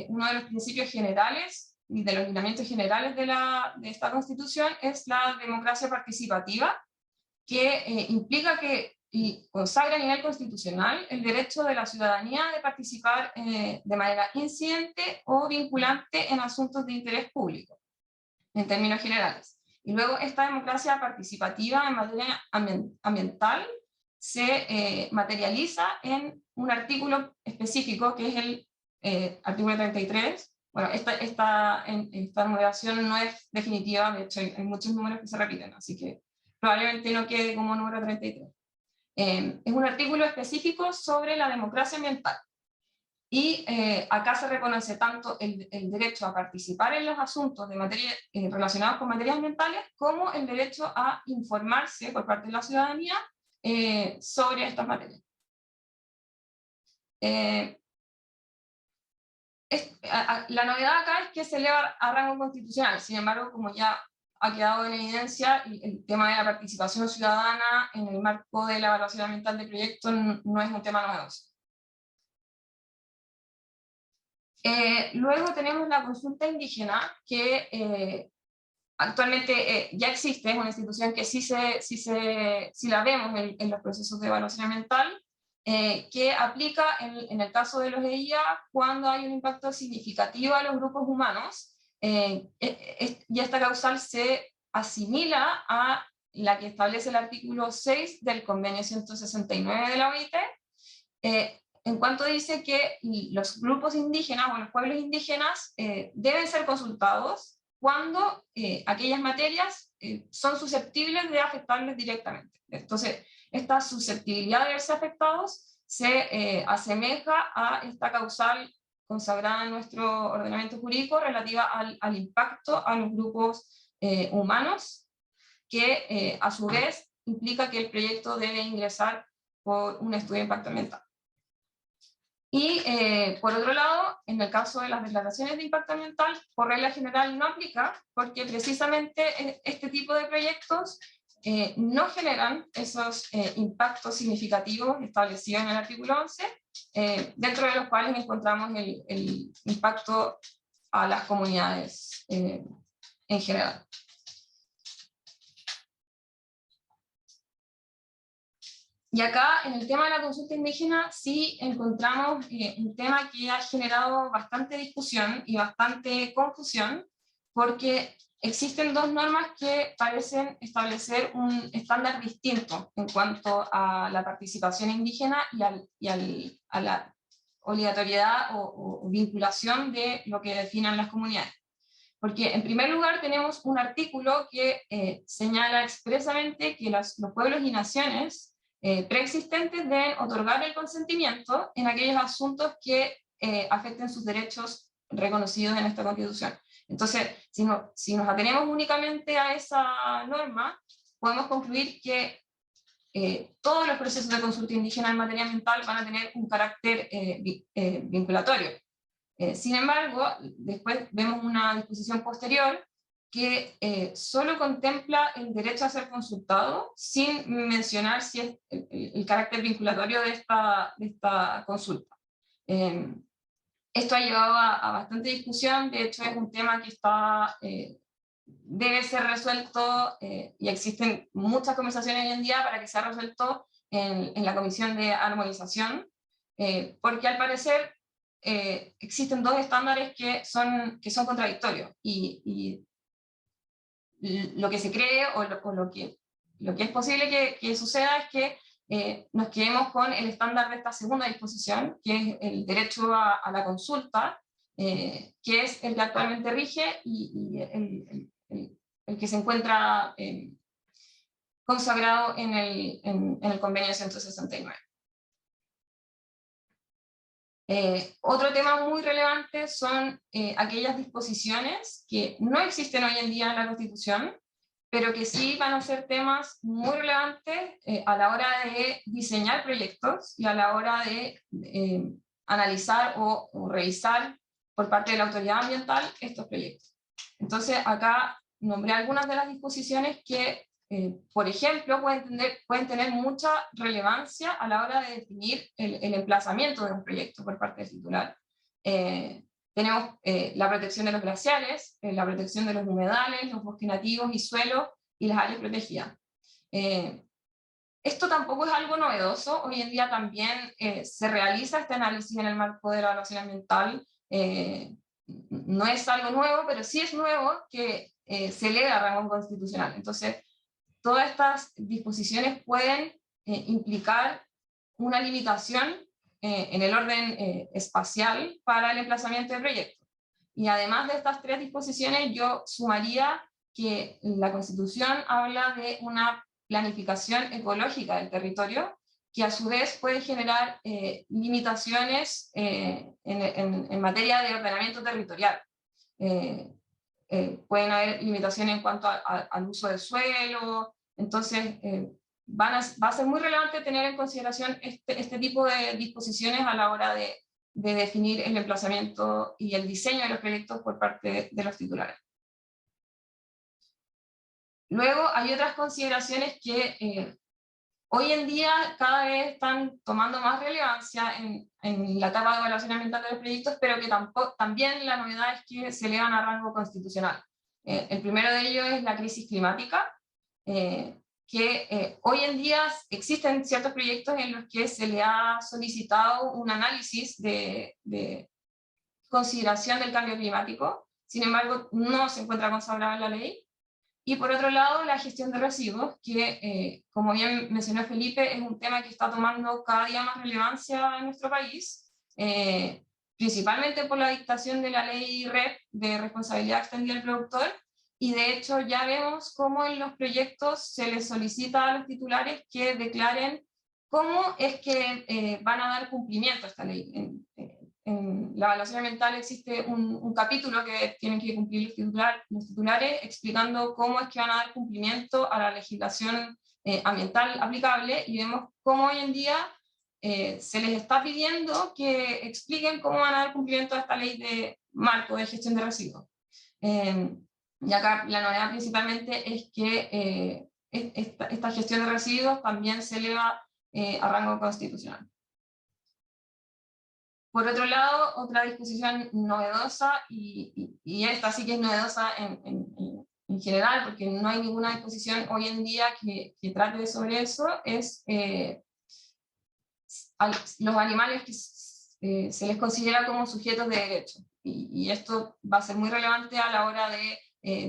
uno de los principios generales y de los lineamientos generales de esta constitución es la democracia participativa, que implica que y consagra a nivel constitucional el derecho de la ciudadanía de participar de manera incidente o vinculante en asuntos de interés público, en términos generales. Y luego esta democracia participativa en materia ambiental se materializa en un artículo específico, que es el artículo 33. Bueno, esta numeración no es definitiva, de hecho hay muchos números que se repiten, así que probablemente no quede como número 33. Es un artículo específico sobre la democracia ambiental. Y acá se reconoce tanto el derecho a participar en los asuntos relacionados con materias ambientales, como el derecho a informarse por parte de la ciudadanía sobre estas materias. La novedad acá es que se eleva a rango constitucional. Sin embargo, como ya ha quedado en evidencia, el tema de la participación ciudadana en el marco de la evaluación ambiental de proyectos no es un tema novedoso. Luego tenemos la consulta indígena, que actualmente ya existe, es una institución que sí la vemos en los procesos de evaluación ambiental, que aplica en el caso de los EIA cuando hay un impacto significativo a los grupos humanos, y esta causal se asimila a la que establece el artículo 6 del convenio 169 de la OIT, en cuanto dice que los grupos indígenas o los pueblos indígenas deben ser consultados cuando aquellas materias son susceptibles de afectarles directamente. Entonces, esta susceptibilidad de verse afectados se asemeja a esta causal consagrada en nuestro ordenamiento jurídico relativa al impacto a los grupos humanos, que a su vez implica que el proyecto debe ingresar por un estudio de impacto ambiental. Y por otro lado, en el caso de las declaraciones de impacto ambiental, por regla general no aplica, porque precisamente este tipo de proyectos no generan esos impactos significativos establecidos en el artículo 11, dentro de los cuales encontramos el impacto a las comunidades en general. Y acá, en el tema de la consulta indígena, sí encontramos un tema que ha generado bastante discusión y bastante confusión, porque existen dos normas que parecen establecer un estándar distinto en cuanto a la participación indígena obligatoriedad o vinculación de lo que definan las comunidades. Porque en primer lugar tenemos un artículo que señala expresamente que los pueblos y naciones preexistentes deben otorgar el consentimiento en aquellos asuntos que afecten sus derechos reconocidos en esta Constitución. Entonces, si nos atenemos únicamente a esa norma, podemos concluir que todos los procesos de consulta indígena en materia ambiental van a tener un carácter vinculatorio. Sin embargo, después vemos una disposición posterior que solo contempla el derecho a ser consultado, sin mencionar si es el carácter vinculatorio de esta consulta. Esto ha llevado a bastante discusión. De hecho es un tema que debe ser resuelto, y existen muchas conversaciones hoy en día para que sea resuelto en la Comisión de Armonización, porque al parecer existen dos estándares que son contradictorios, y lo que se cree o lo que es posible que suceda es que nos quedemos con el estándar de esta segunda disposición, que es el derecho a la consulta, que es el que actualmente rige y el que se encuentra consagrado en el convenio 169. Otro tema muy relevante son aquellas disposiciones que no existen hoy en día en la Constitución, pero que sí van a ser temas muy relevantes a la hora de diseñar proyectos y a la hora de analizar o revisar por parte de la autoridad ambiental estos proyectos. Entonces acá nombré algunas de las disposiciones que, por ejemplo, pueden tener mucha relevancia a la hora de definir el emplazamiento de un proyecto por parte del titular. Tenemos la protección de los glaciares, la protección de los humedales, los bosques nativos y suelos, y las áreas protegidas. Esto tampoco es algo novedoso. Hoy en día también se realiza este análisis en el marco de la evaluación ambiental. No es algo nuevo, pero sí es nuevo que se eleve a rango constitucional. Entonces, todas estas disposiciones pueden implicar una limitación en el orden espacial para el emplazamiento de proyectos. Y además de estas tres disposiciones, yo sumaría que la Constitución habla de una planificación ecológica del territorio, que a su vez puede generar limitaciones en materia de ordenamiento territorial. Pueden haber limitaciones en cuanto al uso del suelo. Entonces va a ser muy relevante tener en consideración este tipo de disposiciones a la hora de definir el emplazamiento y el diseño de los proyectos por parte de los titulares. Luego hay otras consideraciones que hoy en día cada vez están tomando más relevancia en la etapa de evaluación ambiental de los proyectos, pero que también la novedad es que se elevan a rango constitucional. El primero de ellos es la crisis climática, que hoy en día existen ciertos proyectos en los que se le ha solicitado un análisis de consideración del cambio climático. Sin embargo, no se encuentra consagrado en la ley. Y por otro lado, la gestión de residuos, que como bien mencionó Felipe, es un tema que está tomando cada día más relevancia en nuestro país, principalmente por la dictación de la ley REP de responsabilidad extendida del productor, y de hecho ya vemos cómo en los proyectos se les solicita a los titulares que declaren cómo es que van a dar cumplimiento a esta ley. En la evaluación ambiental existe un capítulo que tienen que cumplir los titulares explicando cómo es que van a dar cumplimiento a la legislación ambiental aplicable, y vemos cómo hoy en día se les está pidiendo que expliquen cómo van a dar cumplimiento a esta ley de marco de gestión de residuos. Y acá la novedad principalmente es que esta gestión de residuos también se eleva a rango constitucional. Por otro lado, otra disposición novedosa, y esta sí que es novedosa en general, porque no hay ninguna disposición hoy en día que trate sobre eso, es los animales que se les considera como sujetos de derecho. Y esto va a ser muy relevante a la hora de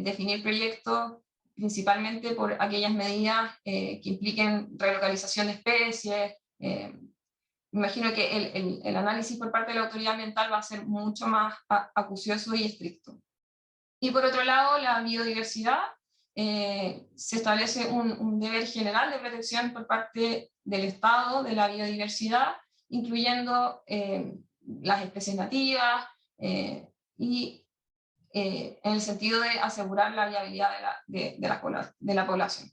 definir proyectos, principalmente por aquellas medidas que impliquen relocalización de especies, me imagino que el análisis por parte de la autoridad ambiental va a ser mucho más acucioso y estricto. Y por otro lado, la biodiversidad, se establece un deber general de protección por parte del Estado de la biodiversidad, incluyendo las especies nativas y en el sentido de asegurar la viabilidad de la población.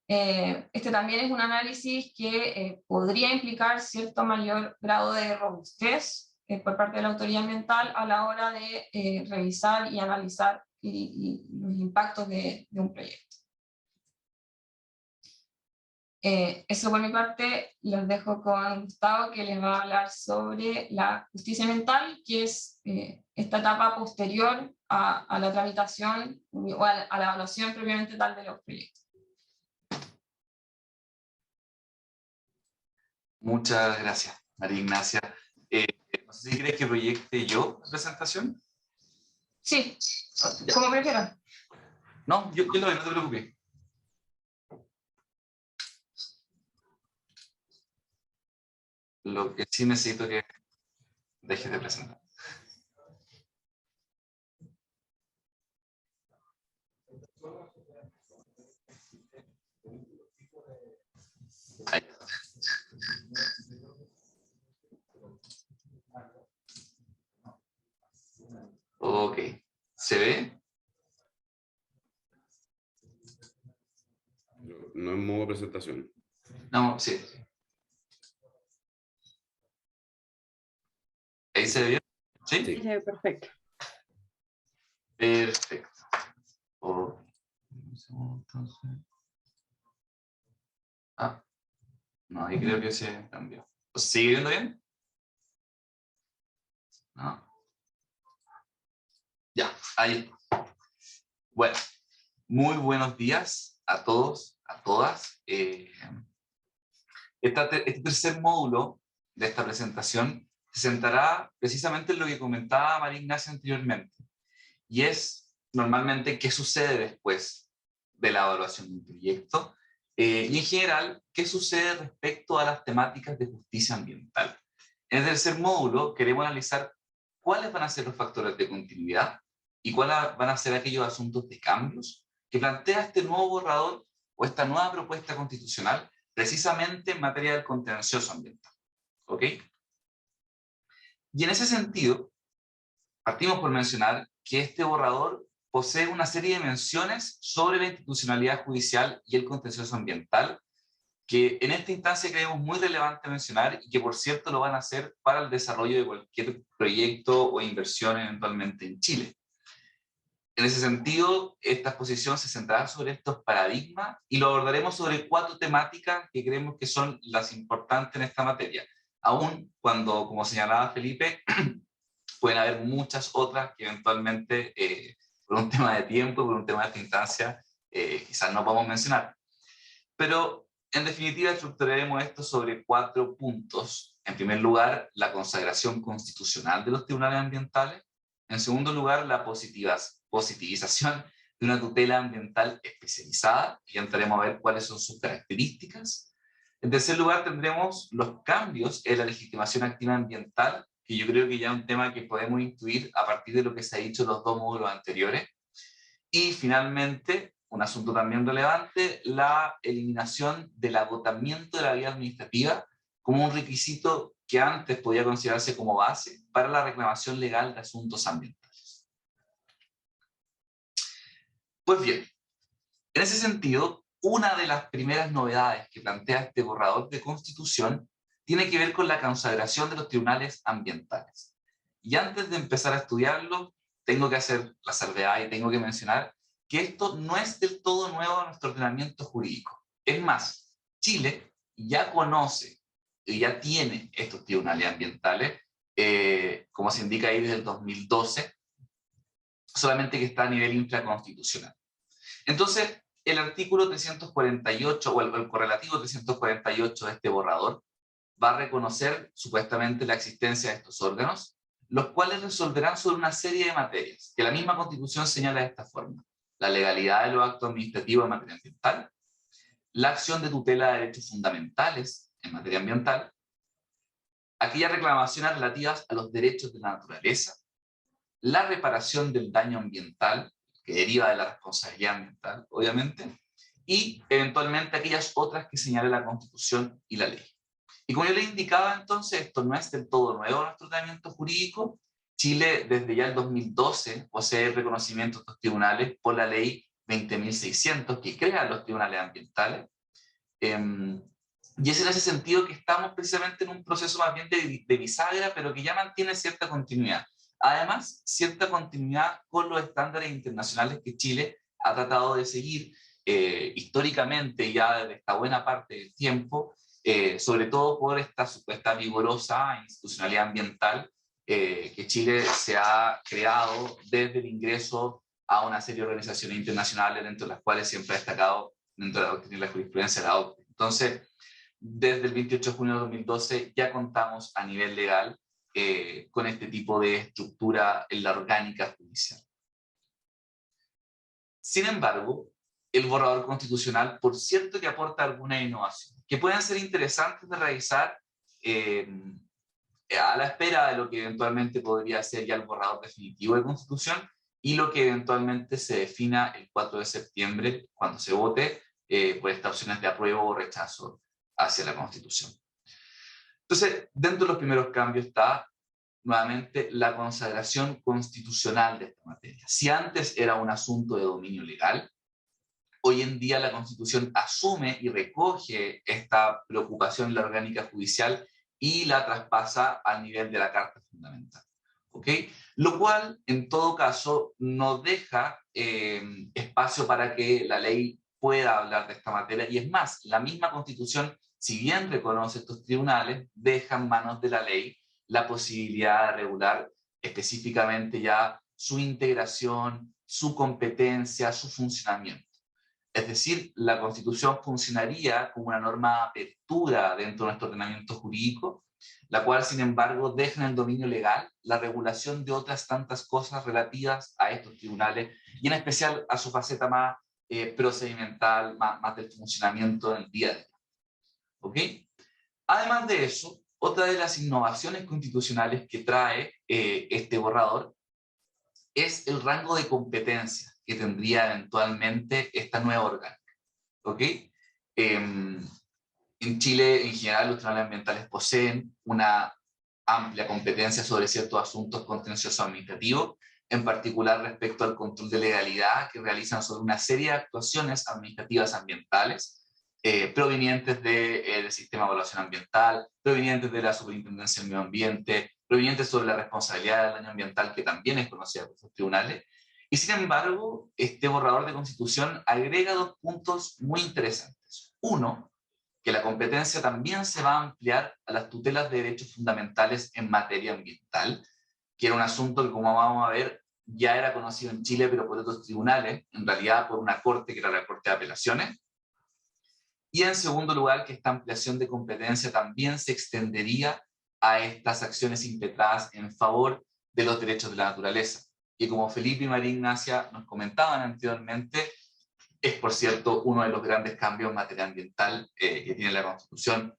Este también es un análisis que podría implicar cierto mayor grado de robustez por parte de la autoridad ambiental a la hora de revisar y analizar los impactos de un proyecto. Eso por mi parte, los dejo con Gustavo, que les va a hablar sobre la justicia ambiental, que es esta etapa posterior a la tramitación o a la evaluación propiamente tal de los proyectos. Muchas gracias, María Ignacia. No sé si quieres que proyecte yo la presentación. Sí, como prefieran. No, yo lo veo, no te preocupes. Lo que sí necesito que dejes de presentar. Ahí. Ok, ¿se ve? No en modo presentación. No, sí. ¿Ahí se ve bien? ¿Sí? Ahí se ve perfecto. Perfecto. Ok. Entonces. Ah, no, ahí creo que se cambió. ¿Sigue viendo bien? No. Ya, ahí. Bueno, muy buenos días a todos, a todas. Este tercer módulo de esta presentación se centrará precisamente en lo que comentaba María Ignacia anteriormente, y es normalmente qué sucede después de la evaluación de un proyecto, y en general, qué sucede respecto a las temáticas de justicia ambiental. En el tercer módulo queremos analizar cuáles van a ser los factores de continuidad y cuáles van a ser aquellos asuntos de cambios que plantea este nuevo borrador o esta nueva propuesta constitucional precisamente en materia del contencioso ambiental. ¿Ok? Y en ese sentido, partimos por mencionar que este borrador posee una serie de menciones sobre la institucionalidad judicial y el contencioso ambiental, que en esta instancia creemos muy relevante mencionar y que por cierto lo van a hacer para el desarrollo de cualquier proyecto o inversión eventualmente en Chile. En ese sentido, esta exposición se centrará sobre estos paradigmas y lo abordaremos sobre 4 temáticas que creemos que son las importantes en esta materia, aun cuando, como señalaba Felipe, pueden haber muchas otras que eventualmente, por un tema de tiempo, por un tema de esta instancia, quizás no podamos mencionar. Pero, en definitiva, estructuraremos esto sobre 4 puntos. En primer lugar, la consagración constitucional de los tribunales ambientales. En segundo lugar, la positivización de una tutela ambiental especializada, y entraremos a ver cuáles son sus características. En tercer lugar, tendremos los cambios en la legitimación activa ambiental, que yo creo que ya es un tema que podemos intuir a partir de lo que se ha dicho en los 2 módulos anteriores. Y finalmente, un asunto también relevante, la eliminación del agotamiento de la vía administrativa como un requisito que antes podía considerarse como base para la reclamación legal de asuntos ambientales. Pues bien, en ese sentido, una de las primeras novedades que plantea este borrador de Constitución tiene que ver con la consagración de los tribunales ambientales. Y antes de empezar a estudiarlo, tengo que hacer la salvedad y tengo que mencionar que esto no es del todo nuevo a nuestro ordenamiento jurídico. Es más, Chile ya conoce y ya tiene estos tribunales ambientales, como se indica ahí desde el 2012, solamente que está a nivel infraconstitucional. Entonces, el artículo 348, o el correlativo 348 de este borrador, va a reconocer supuestamente la existencia de estos órganos, los cuales resolverán sobre una serie de materias, que la misma Constitución señala de esta forma: la legalidad de los actos administrativos en materia ambiental, la acción de tutela de derechos fundamentales en materia ambiental, aquellas reclamaciones relativas a los derechos de la naturaleza, la reparación del daño ambiental, que deriva de la responsabilidad ambiental, obviamente, y eventualmente aquellas otras que señale la Constitución y la ley. Y como yo les indicaba entonces, esto no es del todo nuevo en nuestro ordenamiento jurídico. Chile desde ya el 2012 posee el reconocimiento de estos tribunales por la ley 20.600 que crea los tribunales ambientales. Y es en ese sentido que estamos precisamente en un proceso más bien de bisagra, pero que ya mantiene cierta continuidad. Además, cierta continuidad con los estándares internacionales que Chile ha tratado de seguir históricamente ya desde esta buena parte del tiempo, sobre todo por esta supuesta vigorosa institucionalidad ambiental que Chile se ha creado desde el ingreso a una serie de organizaciones internacionales, dentro de las cuales siempre ha destacado dentro de la doctrina y la jurisprudencia la OCDE. Entonces, desde el 28 de junio de 2012 ya contamos a nivel legal con este tipo de estructura en la orgánica judicial. Sin embargo, el borrador constitucional, por cierto que aporta alguna innovación, que pueden ser interesantes de revisar a la espera de lo que eventualmente podría ser ya el borrador definitivo de Constitución y lo que eventualmente se defina el 4 de septiembre, cuando se vote por estas opciones de apruebo o rechazo hacia la Constitución. Entonces, dentro de los primeros cambios está nuevamente la consagración constitucional de esta materia. Si antes era un asunto de dominio legal, hoy en día la Constitución asume y recoge esta preocupación en la orgánica judicial y la traspasa al nivel de la Carta Fundamental. ¿Ok? Lo cual, en todo caso, nos deja espacio para que la ley pueda hablar de esta materia, y es más, la misma Constitución, si bien reconoce estos tribunales, deja en manos de la ley la posibilidad de regular específicamente ya su integración, su competencia, su funcionamiento. Es decir, la Constitución funcionaría como una norma de apertura dentro de nuestro ordenamiento jurídico, la cual, sin embargo, deja en el dominio legal la regulación de otras tantas cosas relativas a estos tribunales, y en especial a su faceta más procedimental, más del funcionamiento del día a día. ¿Ok? Además de eso, otra de las innovaciones constitucionales que trae este borrador es el rango de competencia que tendría eventualmente esta nueva orgánica. ¿Ok? En Chile, en general, los tribunales ambientales poseen una amplia competencia sobre ciertos asuntos contenciosos administrativos, en particular respecto al control de legalidad que realizan sobre una serie de actuaciones administrativas ambientales, provenientes del sistema de evaluación ambiental, provenientes de la Superintendencia del Medio Ambiente, provenientes sobre la responsabilidad del daño ambiental, que también es conocida por los tribunales. Y sin embargo, este borrador de Constitución agrega dos puntos muy interesantes. Uno, que la competencia también se va a ampliar a las tutelas de derechos fundamentales en materia ambiental, que era un asunto que, como vamos a ver, ya era conocido en Chile, pero por otros tribunales, en realidad por una corte que era la Corte de Apelaciones. Y en segundo lugar, que esta ampliación de competencia también se extendería a estas acciones impetradas en favor de los derechos de la naturaleza. Y como Felipe y María Ignacia nos comentaban anteriormente, es, por cierto, uno de los grandes cambios en materia ambiental que tiene la Constitución,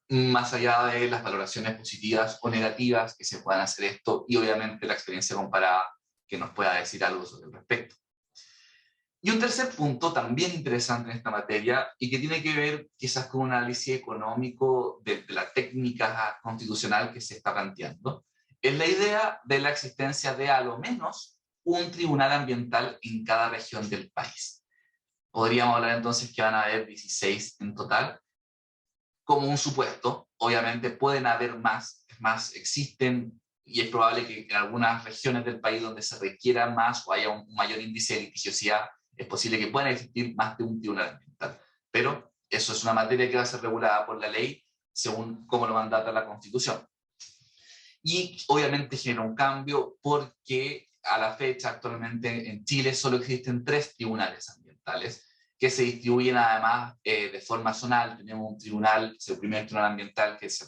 más allá de las valoraciones positivas o negativas que se puedan hacer esto, y obviamente la experiencia comparada que nos pueda decir algo sobre el respecto. Y un tercer punto también interesante en esta materia, y que tiene que ver quizás con un análisis económico de la técnica constitucional que se está planteando, es la idea de la existencia de a lo menos un tribunal ambiental en cada región del país. Podríamos hablar entonces que van a haber 16 en total, como un supuesto. Obviamente pueden haber más, es más, existen, y es probable que en algunas regiones del país donde se requiera más o haya un mayor índice de litigiosidad, es posible que puedan existir más de un tribunal ambiental. Pero eso es una materia que va a ser regulada por la ley según cómo lo mandata la Constitución. Y obviamente genera un cambio porque a la fecha actualmente en Chile solo existen 3 tribunales ambientales que se distribuyen además de forma zonal. Tenemos un tribunal, el primer tribunal ambiental que se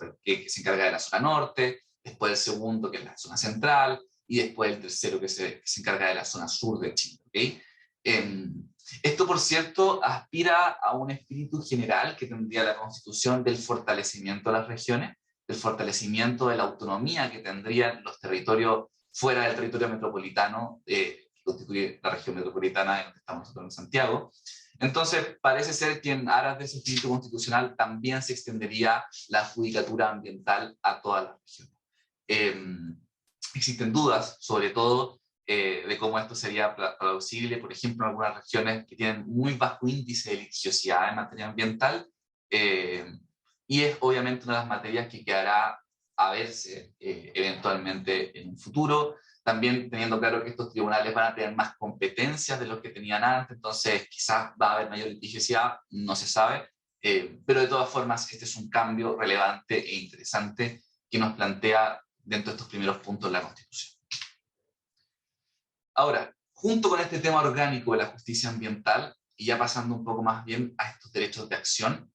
encarga de la zona norte, después el segundo que es la zona central, y después el tercero que se encarga de la zona sur de Chile. ¿Okay? Esto, por cierto, aspira a un espíritu general que tendría la Constitución del fortalecimiento de las regiones, del fortalecimiento de la autonomía que tendrían los territorios fuera del territorio metropolitano, que constituye la región metropolitana en donde estamos nosotros en Santiago. Entonces, parece ser que en aras de ese espíritu constitucional también se extendería la judicatura ambiental a todas las regiones. Existen dudas, sobre todo, de cómo esto sería plausible, por ejemplo, en algunas regiones que tienen muy bajo índice de litigiosidad en materia ambiental, y es obviamente una de las materias que quedará a verse eventualmente en un futuro, también teniendo claro que estos tribunales van a tener más competencias de los que tenían antes, entonces quizás va a haber mayor litigiosidad, no se sabe, pero de todas formas este es un cambio relevante e interesante que nos plantea dentro de estos primeros puntos de la Constitución. Ahora, junto con este tema orgánico de la justicia ambiental, y ya pasando un poco más bien a estos derechos de acción,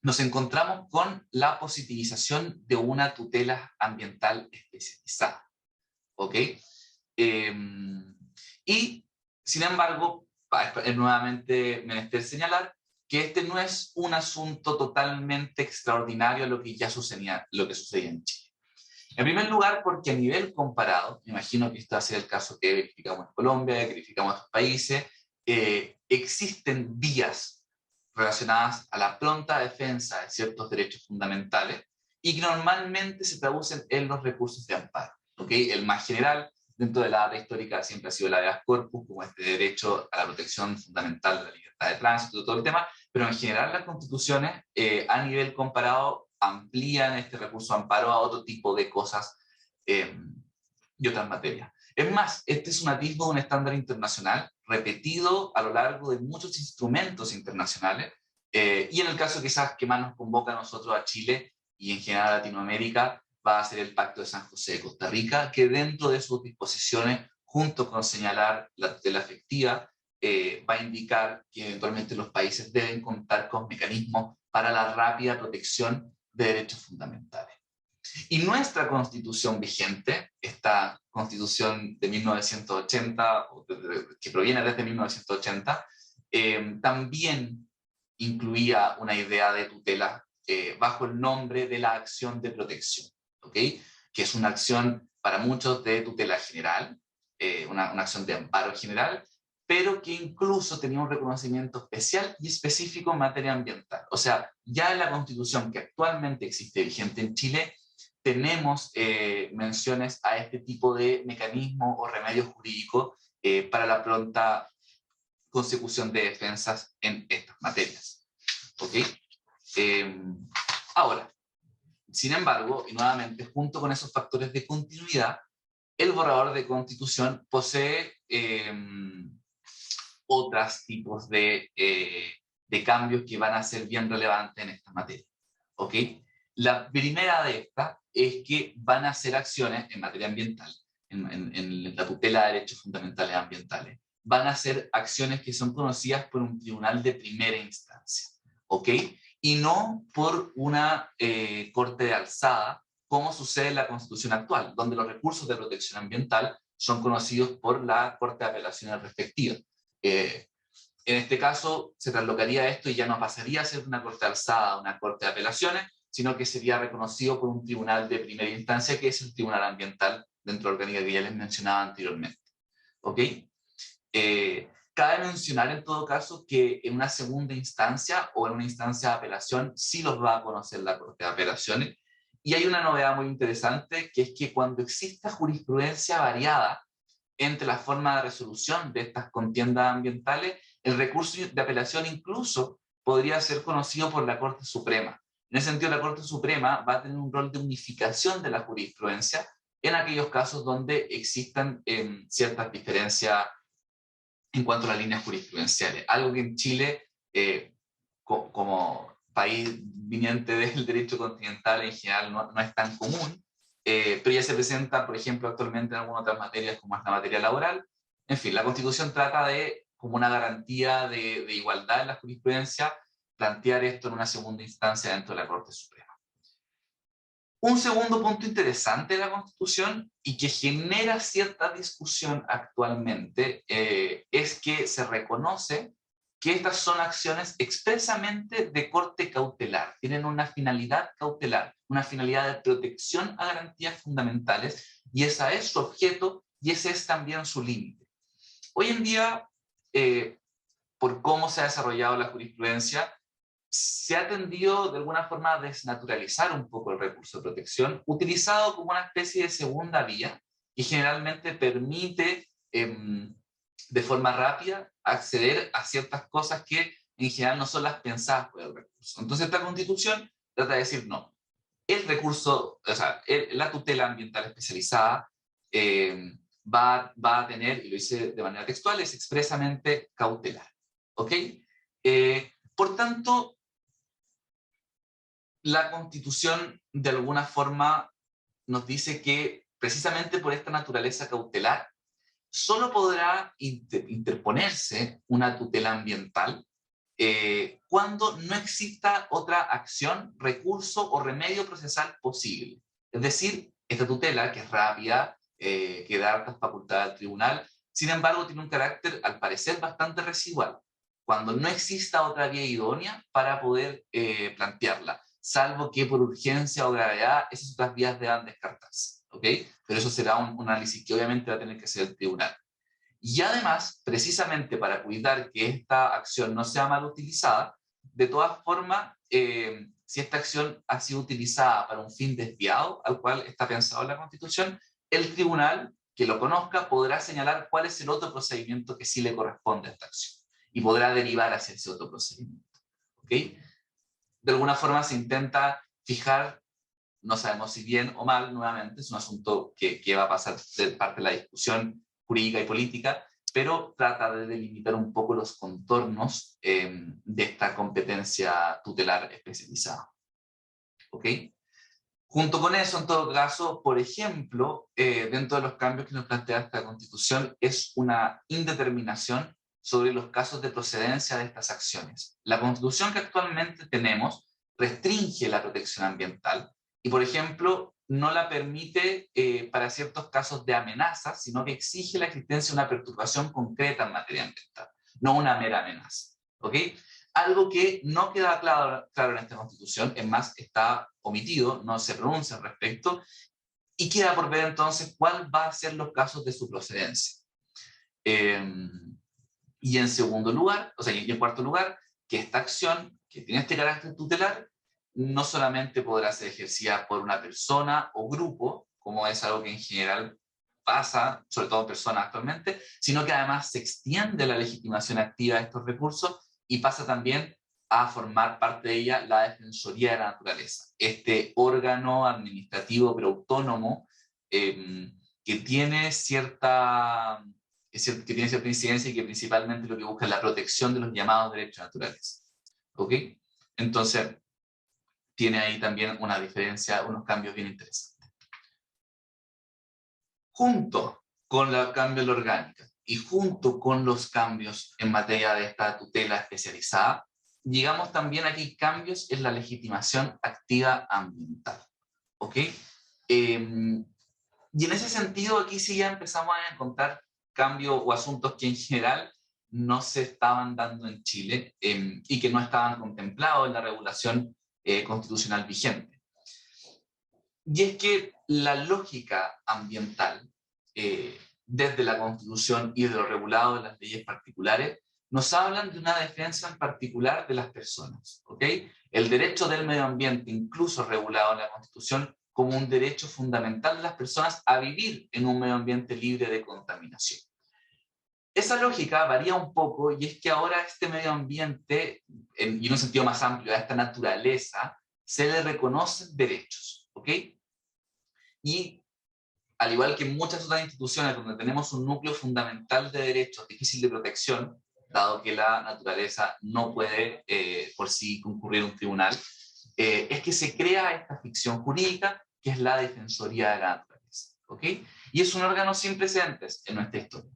nos encontramos con la positivización de una tutela ambiental especializada. ¿Ok? Y, sin embargo, es nuevamente menester señalar que este no es un asunto totalmente extraordinario a lo que ya sucedía en Chile. En primer lugar, porque a nivel comparado, me imagino que este va a ser el caso que verificamos en Colombia, que verificamos en otros países, existen vías relacionadas a la pronta defensa de ciertos derechos fundamentales y que normalmente se traducen en los recursos de amparo. ¿Okay? El más general, dentro de la data histórica, siempre ha sido el habeas corpus, como este derecho a la protección fundamental de la libertad de tránsito, todo el tema, pero en general las constituciones, a nivel comparado, amplían este recurso de amparo a otro tipo de cosas y otras materias. Es más, este es un atisbo de un estándar internacional repetido a lo largo de muchos instrumentos internacionales, y en el caso quizás que más nos convoca a nosotros, a Chile y en general a Latinoamérica, va a ser el Pacto de San José de Costa Rica, que dentro de sus disposiciones, junto con señalar la tutela efectiva, va a indicar que eventualmente los países deben contar con mecanismos para la rápida protección de derechos fundamentales. Y nuestra constitución vigente, esta constitución de 1980, que proviene desde 1980, también incluía una idea de tutela bajo el nombre de la acción de protección, ¿okay? Que es una acción para muchos de tutela general, una acción de amparo general, pero que incluso tenía un reconocimiento especial y específico en materia ambiental. O sea, ya en la Constitución que actualmente existe vigente en Chile, tenemos menciones a este tipo de mecanismo o remedio jurídico para la pronta consecución de defensas en estas materias. ¿Ok? Ahora, sin embargo, y nuevamente, junto con esos factores de continuidad, el borrador de Constitución posee otros tipos de cambios que van a ser bien relevantes en esta materia. ¿Ok? La primera de estas es que van a hacer acciones en materia ambiental, en la tutela de derechos fundamentales ambientales. Van a hacer acciones que son conocidas por un tribunal de primera instancia, ¿ok? Y no por una corte de alzada, como sucede en la Constitución actual, donde los recursos de protección ambiental son conocidos por la Corte de Apelaciones respectiva. En este caso, se traslocaría esto y ya no pasaría a ser una corte de alzada, una corte de apelaciones, sino que sería reconocido por un tribunal de primera instancia, que es el Tribunal Ambiental dentro de la orgánica que ya les mencionaba anteriormente. ¿Ok? Cabe mencionar en todo caso que en una segunda instancia o en una instancia de apelación sí los va a conocer la Corte de Apelaciones, y hay una novedad muy interesante, que es que cuando exista jurisprudencia variada entre la forma de resolución de estas contiendas ambientales, el recurso de apelación incluso podría ser conocido por la Corte Suprema. En ese sentido, la Corte Suprema va a tener un rol de unificación de la jurisprudencia en aquellos casos donde existan ciertas diferencias en cuanto a las líneas jurisprudenciales. Algo que en Chile, como país viniente del derecho continental en general, no es tan común, pero ya se presenta, por ejemplo, actualmente en algunas otras materias, como es la materia laboral. En fin, la Constitución trata de, como una garantía de igualdad en la jurisprudencia, plantear esto en una segunda instancia dentro de la Corte Suprema. Un segundo punto interesante de la Constitución y que genera cierta discusión actualmente es que se reconoce que estas son acciones expresamente de corte cautelar, tienen una finalidad cautelar, una finalidad de protección a garantías fundamentales, y ese es su objeto y ese es también su límite. Hoy en día, por cómo se ha desarrollado la jurisprudencia, se ha tendido de alguna forma a desnaturalizar un poco el recurso de protección, utilizado como una especie de segunda vía, y generalmente permite de forma rápida acceder a ciertas cosas que en general no son las pensadas por el recurso. Entonces esta Constitución trata de decir no, el recurso, o sea, la tutela ambiental especializada va a tener, y lo hice de manera textual, es expresamente cautelar. ¿Ok? Por tanto, la Constitución de alguna forma nos dice que precisamente por esta naturaleza cautelar, solo podrá interponerse una tutela ambiental cuando no exista otra acción, recurso o remedio procesal posible. Es decir, esta tutela, que es rápida, que da altas facultades al tribunal, sin embargo tiene un carácter al parecer bastante residual, cuando no exista otra vía idónea para poder plantearla, salvo que por urgencia o gravedad esas otras vías deban descartarse. ¿Ok? Pero eso será un análisis que obviamente va a tener que hacer el tribunal. Y además, precisamente para cuidar que esta acción no sea mal utilizada, de todas formas, si esta acción ha sido utilizada para un fin desviado, al cual está pensado en la Constitución, el tribunal que lo conozca podrá señalar cuál es el otro procedimiento que sí le corresponde a esta acción, y podrá derivar hacia ese otro procedimiento. ¿Ok? De alguna forma se intenta fijar, no sabemos si bien o mal, nuevamente, es un asunto que va a pasar de parte de la discusión jurídica y política, pero trata de delimitar un poco los contornos de esta competencia tutelar especializada. ¿Ok? Junto con eso, en todo caso, por ejemplo, dentro de los cambios que nos plantea esta Constitución, es una indeterminación sobre los casos de procedencia de estas acciones. La Constitución que actualmente tenemos restringe la protección ambiental y, por ejemplo, no la permite para ciertos casos de amenazas, sino que exige la existencia de una perturbación concreta en materia ambiental, no una mera amenaza. ¿Ok? Algo que no queda claro en esta Constitución, es más, está omitido, no se pronuncia al respecto, y queda por ver entonces cuál va a ser los casos de su procedencia. Y en segundo lugar, o sea, y en cuarto lugar, que esta acción, que tiene este carácter tutelar, no solamente podrá ser ejercida por una persona o grupo, como es algo que en general pasa, sobre todo en personas actualmente, sino que además se extiende la legitimación activa de estos recursos y pasa también a formar parte de ella la Defensoría de la Naturaleza, este órgano administrativo pero autónomo que tiene cierta incidencia y que principalmente lo que busca es la protección de los llamados derechos naturales. ¿Ok? Entonces, tiene ahí también una diferencia, unos cambios bien interesantes. Junto con el cambio de la orgánica y junto con los cambios en materia de esta tutela especializada, llegamos también aquí cambios en la legitimación activa ambiental. ¿Ok? Y en ese sentido, aquí sí ya empezamos a encontrar cambios o asuntos que en general no se estaban dando en Chile y que no estaban contemplados en la regulación constitucional vigente. Y es que la lógica ambiental, desde la Constitución y de lo regulado en las leyes particulares, nos hablan de una defensa en particular de las personas. ¿Ok? El derecho del medio ambiente, incluso regulado en la Constitución, como un derecho fundamental de las personas a vivir en un medio ambiente libre de contaminación. Esa lógica varía un poco, y es que ahora este medio ambiente, y en un sentido más amplio, a esta naturaleza, se le reconocen derechos, ¿ok? Y al igual que en muchas otras instituciones donde tenemos un núcleo fundamental de derechos difícil de protección, dado que la naturaleza no puede por sí concurrir a un tribunal, es que se crea esta ficción jurídica que es la Defensoría de la Naturaleza, ¿ok? Y es un órgano sin precedentes en nuestra historia.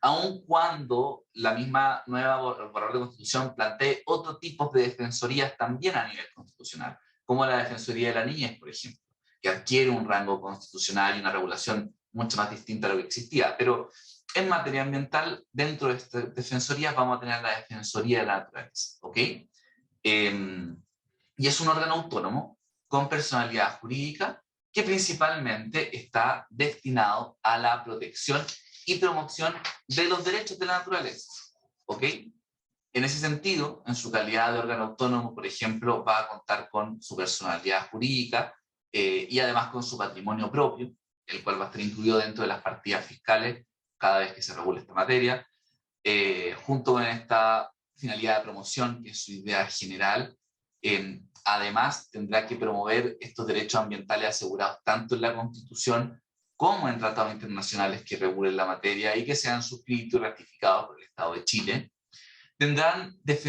Aun cuando la misma nueva borrador de Constitución plantee otro tipo de defensorías también a nivel constitucional, como la Defensoría de la Niñez, por ejemplo, que adquiere un rango constitucional y una regulación mucho más distinta a lo que existía. Pero en materia ambiental, dentro de estas defensorías vamos a tener la Defensoría de la Naturaleza, ¿ok? Y es un órgano autónomo con personalidad jurídica que principalmente está destinado a la protección y promoción de los derechos de la naturaleza, ¿ok? En ese sentido, en su calidad de órgano autónomo, por ejemplo, va a contar con su personalidad jurídica y además con su patrimonio propio, el cual va a estar incluido dentro de las partidas fiscales cada vez que se regule esta materia, junto con esta finalidad de promoción, que es su idea general. Además, tendrá que promover estos derechos ambientales asegurados tanto en la Constitución como en tratados internacionales que regulen la materia y que sean suscritos y ratificados por el Estado de Chile.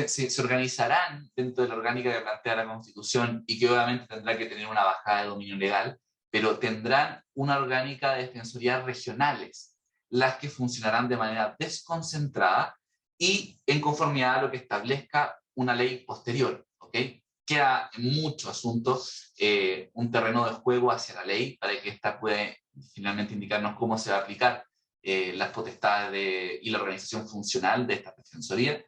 Se organizarán dentro de la orgánica que plantea la Constitución y que obviamente tendrá que tener una bajada de dominio legal, pero tendrán una orgánica de defensorías regionales, las que funcionarán de manera desconcentrada y en conformidad a lo que establezca una ley posterior, ¿ok? Queda en muchos asuntos un terreno de juego hacia la ley para que ésta pueda finalmente indicarnos cómo se va a aplicar las potestades y la organización funcional de esta defensoría.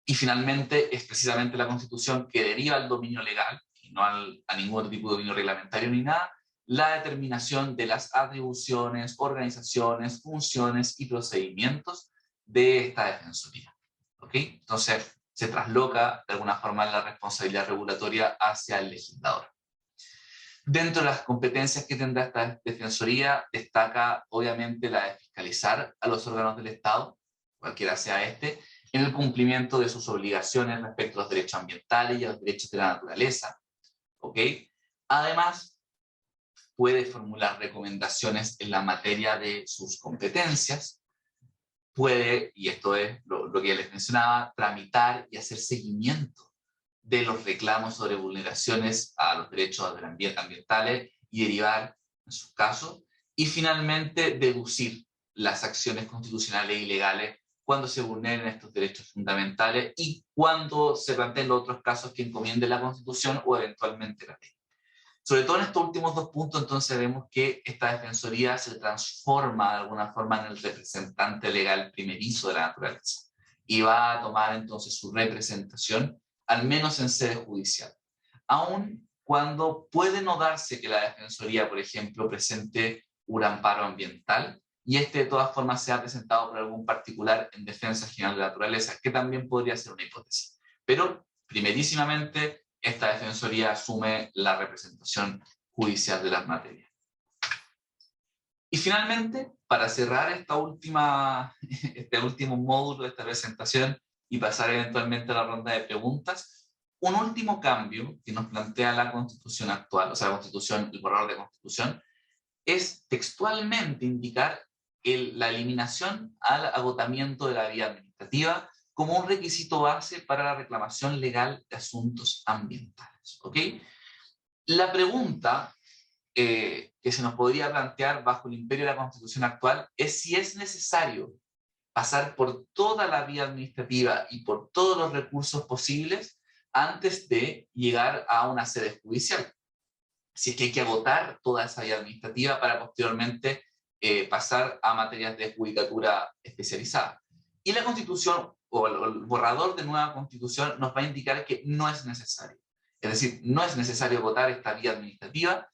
Y finalmente es precisamente la Constitución que deriva al dominio legal, y no a ningún otro tipo de dominio reglamentario ni nada, la determinación de las atribuciones, organizaciones, funciones y procedimientos de esta defensoría. ¿Ok? Entonces se trasloca de alguna forma la responsabilidad regulatoria hacia el legislador. Dentro de las competencias que tendrá esta defensoría destaca obviamente la de fiscalizar a los órganos del Estado, cualquiera sea este, en el cumplimiento de sus obligaciones respecto a los derechos ambientales y a los derechos de la naturaleza. ¿Ok? Además, puede formular recomendaciones en la materia de sus competencias, puede, y esto es lo que ya les mencionaba, tramitar y hacer seguimiento de los reclamos sobre vulneraciones a los derechos ambientales y derivar en sus casos, y finalmente deducir las acciones constitucionales y legales cuando se vulneren estos derechos fundamentales y cuando se planteen los otros casos que encomiende la Constitución o eventualmente la ley. Sobre todo en estos últimos dos puntos, entonces vemos que esta defensoría se transforma de alguna forma en el representante legal primerizo de la naturaleza y va a tomar entonces su representación, al menos en sede judicial. Aun cuando puede no darse que la defensoría, por ejemplo, presente un amparo ambiental y este de todas formas sea presentado por algún particular en defensa general de la naturaleza, que también podría ser una hipótesis. Pero, primerísimamente, esta defensoría asume la representación judicial de las materias. Y finalmente, para cerrar este último módulo de esta presentación y pasar eventualmente a la ronda de preguntas, un último cambio que nos plantea la Constitución actual, o sea, la Constitución, el borrador de Constitución, es textualmente indicar la eliminación al agotamiento de la vía administrativa como un requisito base para la reclamación legal de asuntos ambientales. ¿Ok? La pregunta que se nos podría plantear bajo el imperio de la Constitución actual es si es necesario pasar por toda la vía administrativa y por todos los recursos posibles antes de llegar a una sede judicial. Si es que hay que agotar toda esa vía administrativa para posteriormente pasar a materias de judicatura especializada. Y la Constitución o el borrador de nueva Constitución nos va a indicar que no es necesario. Es decir, no es necesario agotar esta vía administrativa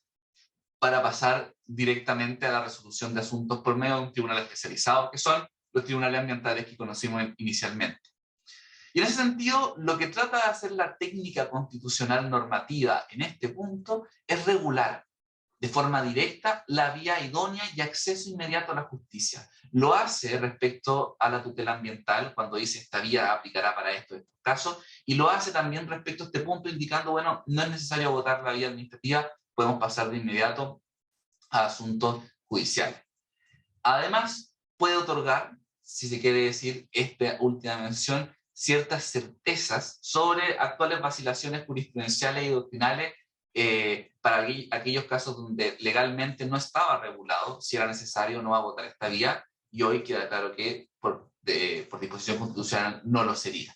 para pasar directamente a la resolución de asuntos por medio de un tribunal especializado, que son los tribunales ambientales que conocimos inicialmente. Y en ese sentido, lo que trata de hacer la técnica constitucional normativa en este punto es regular de forma directa la vía idónea y acceso inmediato a la justicia. Lo hace respecto a la tutela ambiental, cuando dice esta vía aplicará para estos casos, y lo hace también respecto a este punto, indicando, bueno, no es necesario agotar la vía administrativa, podemos pasar de inmediato a asuntos judiciales. Además, puede otorgar, si se quiere decir esta última mención, ciertas certezas sobre actuales vacilaciones jurisprudenciales y doctrinales para aquellos casos donde legalmente no estaba regulado si era necesario o no agotar esta vía, y hoy queda claro que por disposición constitucional no lo sería.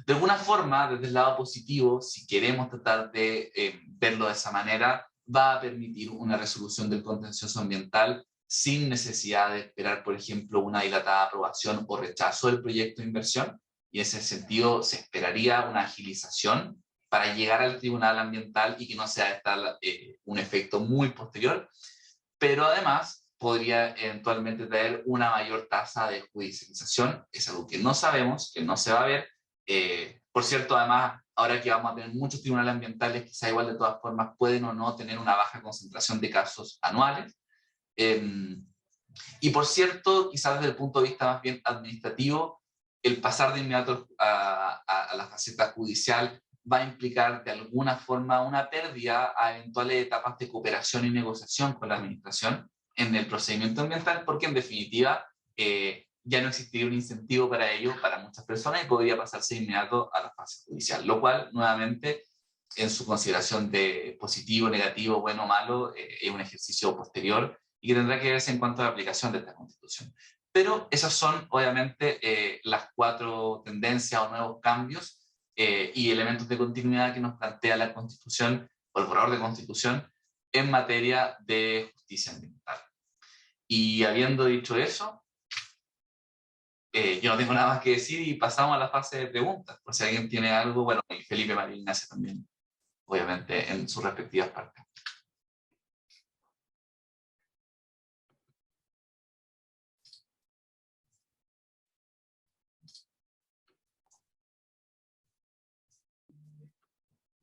De alguna forma, desde el lado positivo, si queremos tratar de verlo de esa manera, va a permitir una resolución del contencioso ambiental sin necesidad de esperar, por ejemplo, una dilatada aprobación o rechazo del proyecto de inversión, y en ese sentido se esperaría una agilización para llegar al tribunal ambiental y que no sea un efecto muy posterior, pero además podría eventualmente traer una mayor tasa de judicialización. Es algo que no sabemos, que no se va a ver. Por cierto, además, ahora que vamos a tener muchos tribunales ambientales, quizá igual de todas formas pueden o no tener una baja concentración de casos anuales. Y por cierto, quizás desde el punto de vista más bien administrativo, el pasar de inmediato a la faceta judicial va a implicar de alguna forma una pérdida a eventuales etapas de cooperación y negociación con la administración en el procedimiento ambiental, porque en definitiva ya no existiría un incentivo para ello para muchas personas y podría pasarse de inmediato a la fase judicial, lo cual nuevamente en su consideración de positivo, negativo, bueno o malo, es un ejercicio posterior y que tendrá que verse en cuanto a la aplicación de esta Constitución. Pero esas son obviamente las 4 tendencias o nuevos cambios y elementos de continuidad que nos plantea la Constitución o el borrador de Constitución en materia de justicia ambiental. Y habiendo dicho eso, yo no tengo nada más que decir y pasamos a la fase de preguntas. Por si alguien tiene algo, bueno, y Felipe, María Ignacia también, obviamente, en sus respectivas partes.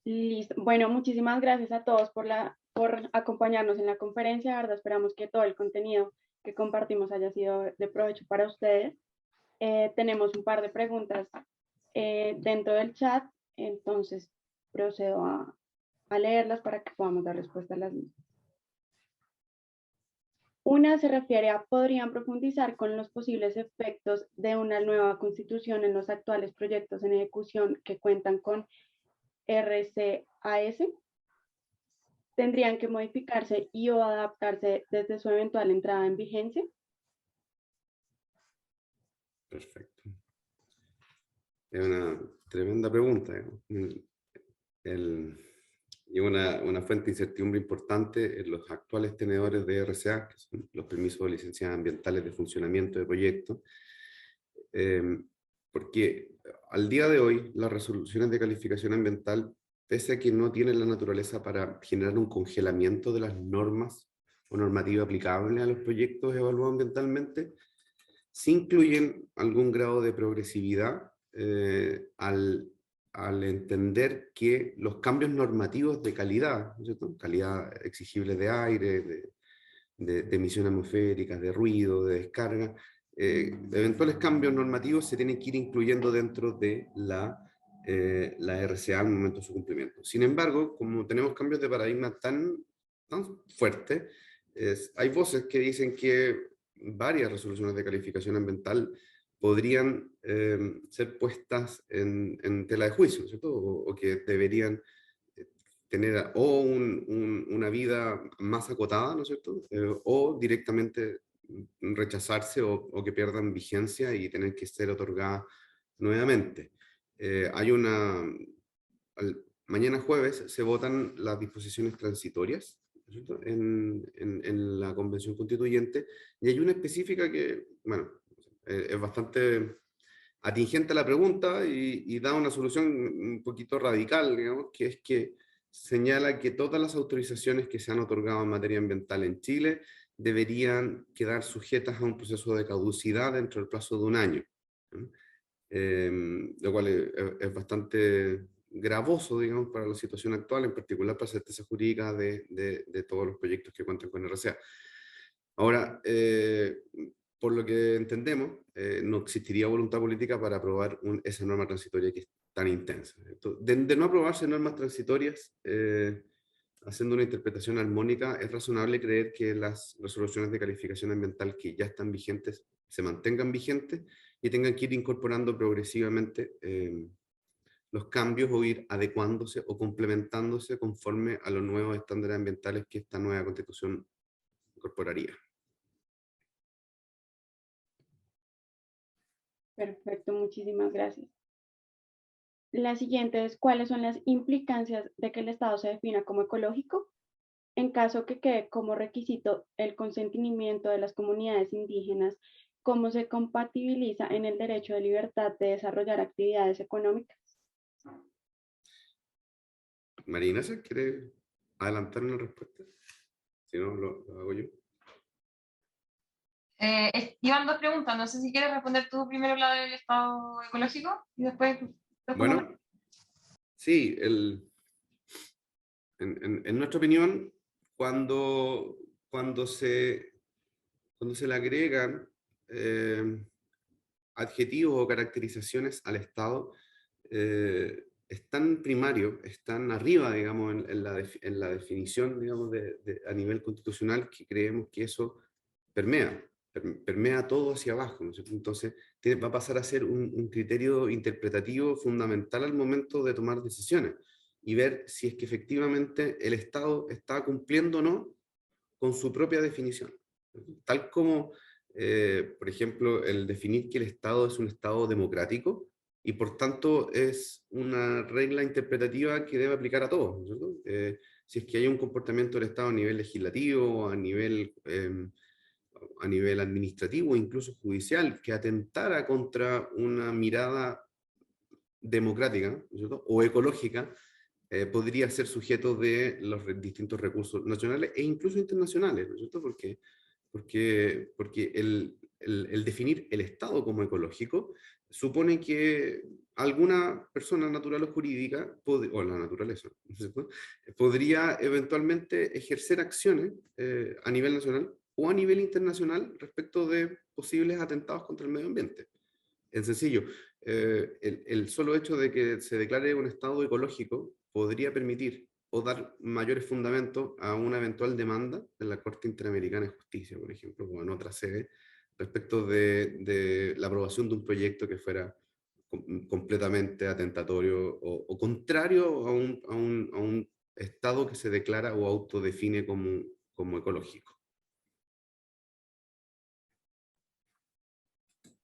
Listo. Bueno, muchísimas gracias a todos por acompañarnos en la conferencia. De verdad, esperamos que todo el contenido que compartimos haya sido de provecho para ustedes. Tenemos un par de preguntas dentro del chat, entonces procedo a leerlas para que podamos dar respuesta a las mismas. Una se refiere a, ¿podrían profundizar con los posibles efectos de una nueva constitución en los actuales proyectos en ejecución que cuentan con RCAS? ¿Tendrían que modificarse y o adaptarse desde su eventual entrada en vigencia? Perfecto. Es una tremenda pregunta. Y una fuente de incertidumbre importante en los actuales tenedores de RCA, que son los permisos de licencias ambientales de funcionamiento de proyectos, porque al día de hoy las resoluciones de calificación ambiental, pese a que no tienen la naturaleza para generar un congelamiento de las normas o normativa aplicable a los proyectos evaluados ambientalmente, sí incluyen algún grado de progresividad al entender que los cambios normativos de calidad, ¿cierto? Calidad exigible de aire, de emisiones atmosféricas, de ruido, de descarga, eventuales cambios normativos se tienen que ir incluyendo dentro de la RCA al momento de su cumplimiento. Sin embargo, como tenemos cambios de paradigma tan fuertes, hay voces que dicen que varias resoluciones de calificación ambiental podrían ser puestas en tela de juicio, ¿cierto? O que deberían tener o una vida más acotada, ¿no es cierto? O directamente rechazarse o que pierdan vigencia y tener que ser otorgadas nuevamente. Mañana jueves se votan las disposiciones transitorias, ¿no? en la Convención Constituyente, y hay una específica que, bueno, es bastante atingente a la pregunta y da una solución un poquito radical, digamos, que es que señala que todas las autorizaciones que se han otorgado en materia ambiental en Chile deberían quedar sujetas a un proceso de caducidad dentro del plazo de un año, ¿no? Lo cual es bastante gravoso, digamos, para la situación actual, en particular para la certeza jurídica de todos los proyectos que cuentan con RCA. Ahora, por lo que entendemos, no existiría voluntad política para aprobar esa norma transitoria que es tan intensa. De no aprobarse normas transitorias, haciendo una interpretación armónica, es razonable creer que las resoluciones de calificación ambiental que ya están vigentes se mantengan vigentes y tengan que ir incorporando progresivamente los cambios o ir adecuándose o complementándose conforme a los nuevos estándares ambientales que esta nueva Constitución incorporaría. Perfecto, muchísimas gracias. La siguiente es, ¿cuáles son las implicancias de que el Estado se defina como ecológico? En caso que quede como requisito el consentimiento de las comunidades indígenas, ¿cómo se compatibiliza en el derecho de libertad de desarrollar actividades económicas? María Ignacia, ¿quiere adelantar una respuesta? Si no, lo hago yo. Iban dos preguntas, no sé si quieres responder tú primero la del estado ecológico y después... Bueno, sí, en nuestra opinión, cuando se le agregan adjetivos o caracterizaciones al Estado, es tan primario, están arriba, digamos, en la definición, digamos, a nivel constitucional, que creemos que eso permea todo hacia abajo, ¿no es cierto? Entonces va a pasar a ser un criterio interpretativo fundamental al momento de tomar decisiones y ver si es que efectivamente el Estado está cumpliendo o no con su propia definición. Tal como, por ejemplo, el definir que el Estado es un Estado democrático y por tanto es una regla interpretativa que debe aplicar a todos, ¿no es cierto? Si es que hay un comportamiento del Estado a nivel legislativo, a nivel administrativo, incluso judicial, que atentara contra una mirada democrática, ¿no es cierto?, o ecológica, podría ser sujeto de los distintos recursos nacionales e incluso internacionales, ¿no es cierto? Porque el definir el Estado como ecológico supone que alguna persona natural o jurídica, o la naturaleza, ¿no es cierto?, podría eventualmente ejercer acciones a nivel nacional o a nivel internacional respecto de posibles atentados contra el medio ambiente. En sencillo, el solo hecho de que se declare un estado ecológico podría permitir o dar mayores fundamentos a una eventual demanda de la Corte Interamericana de Justicia, por ejemplo, o en otra sede, respecto de la aprobación de un proyecto que fuera completamente atentatorio o contrario a un estado que se declara o autodefine como ecológico.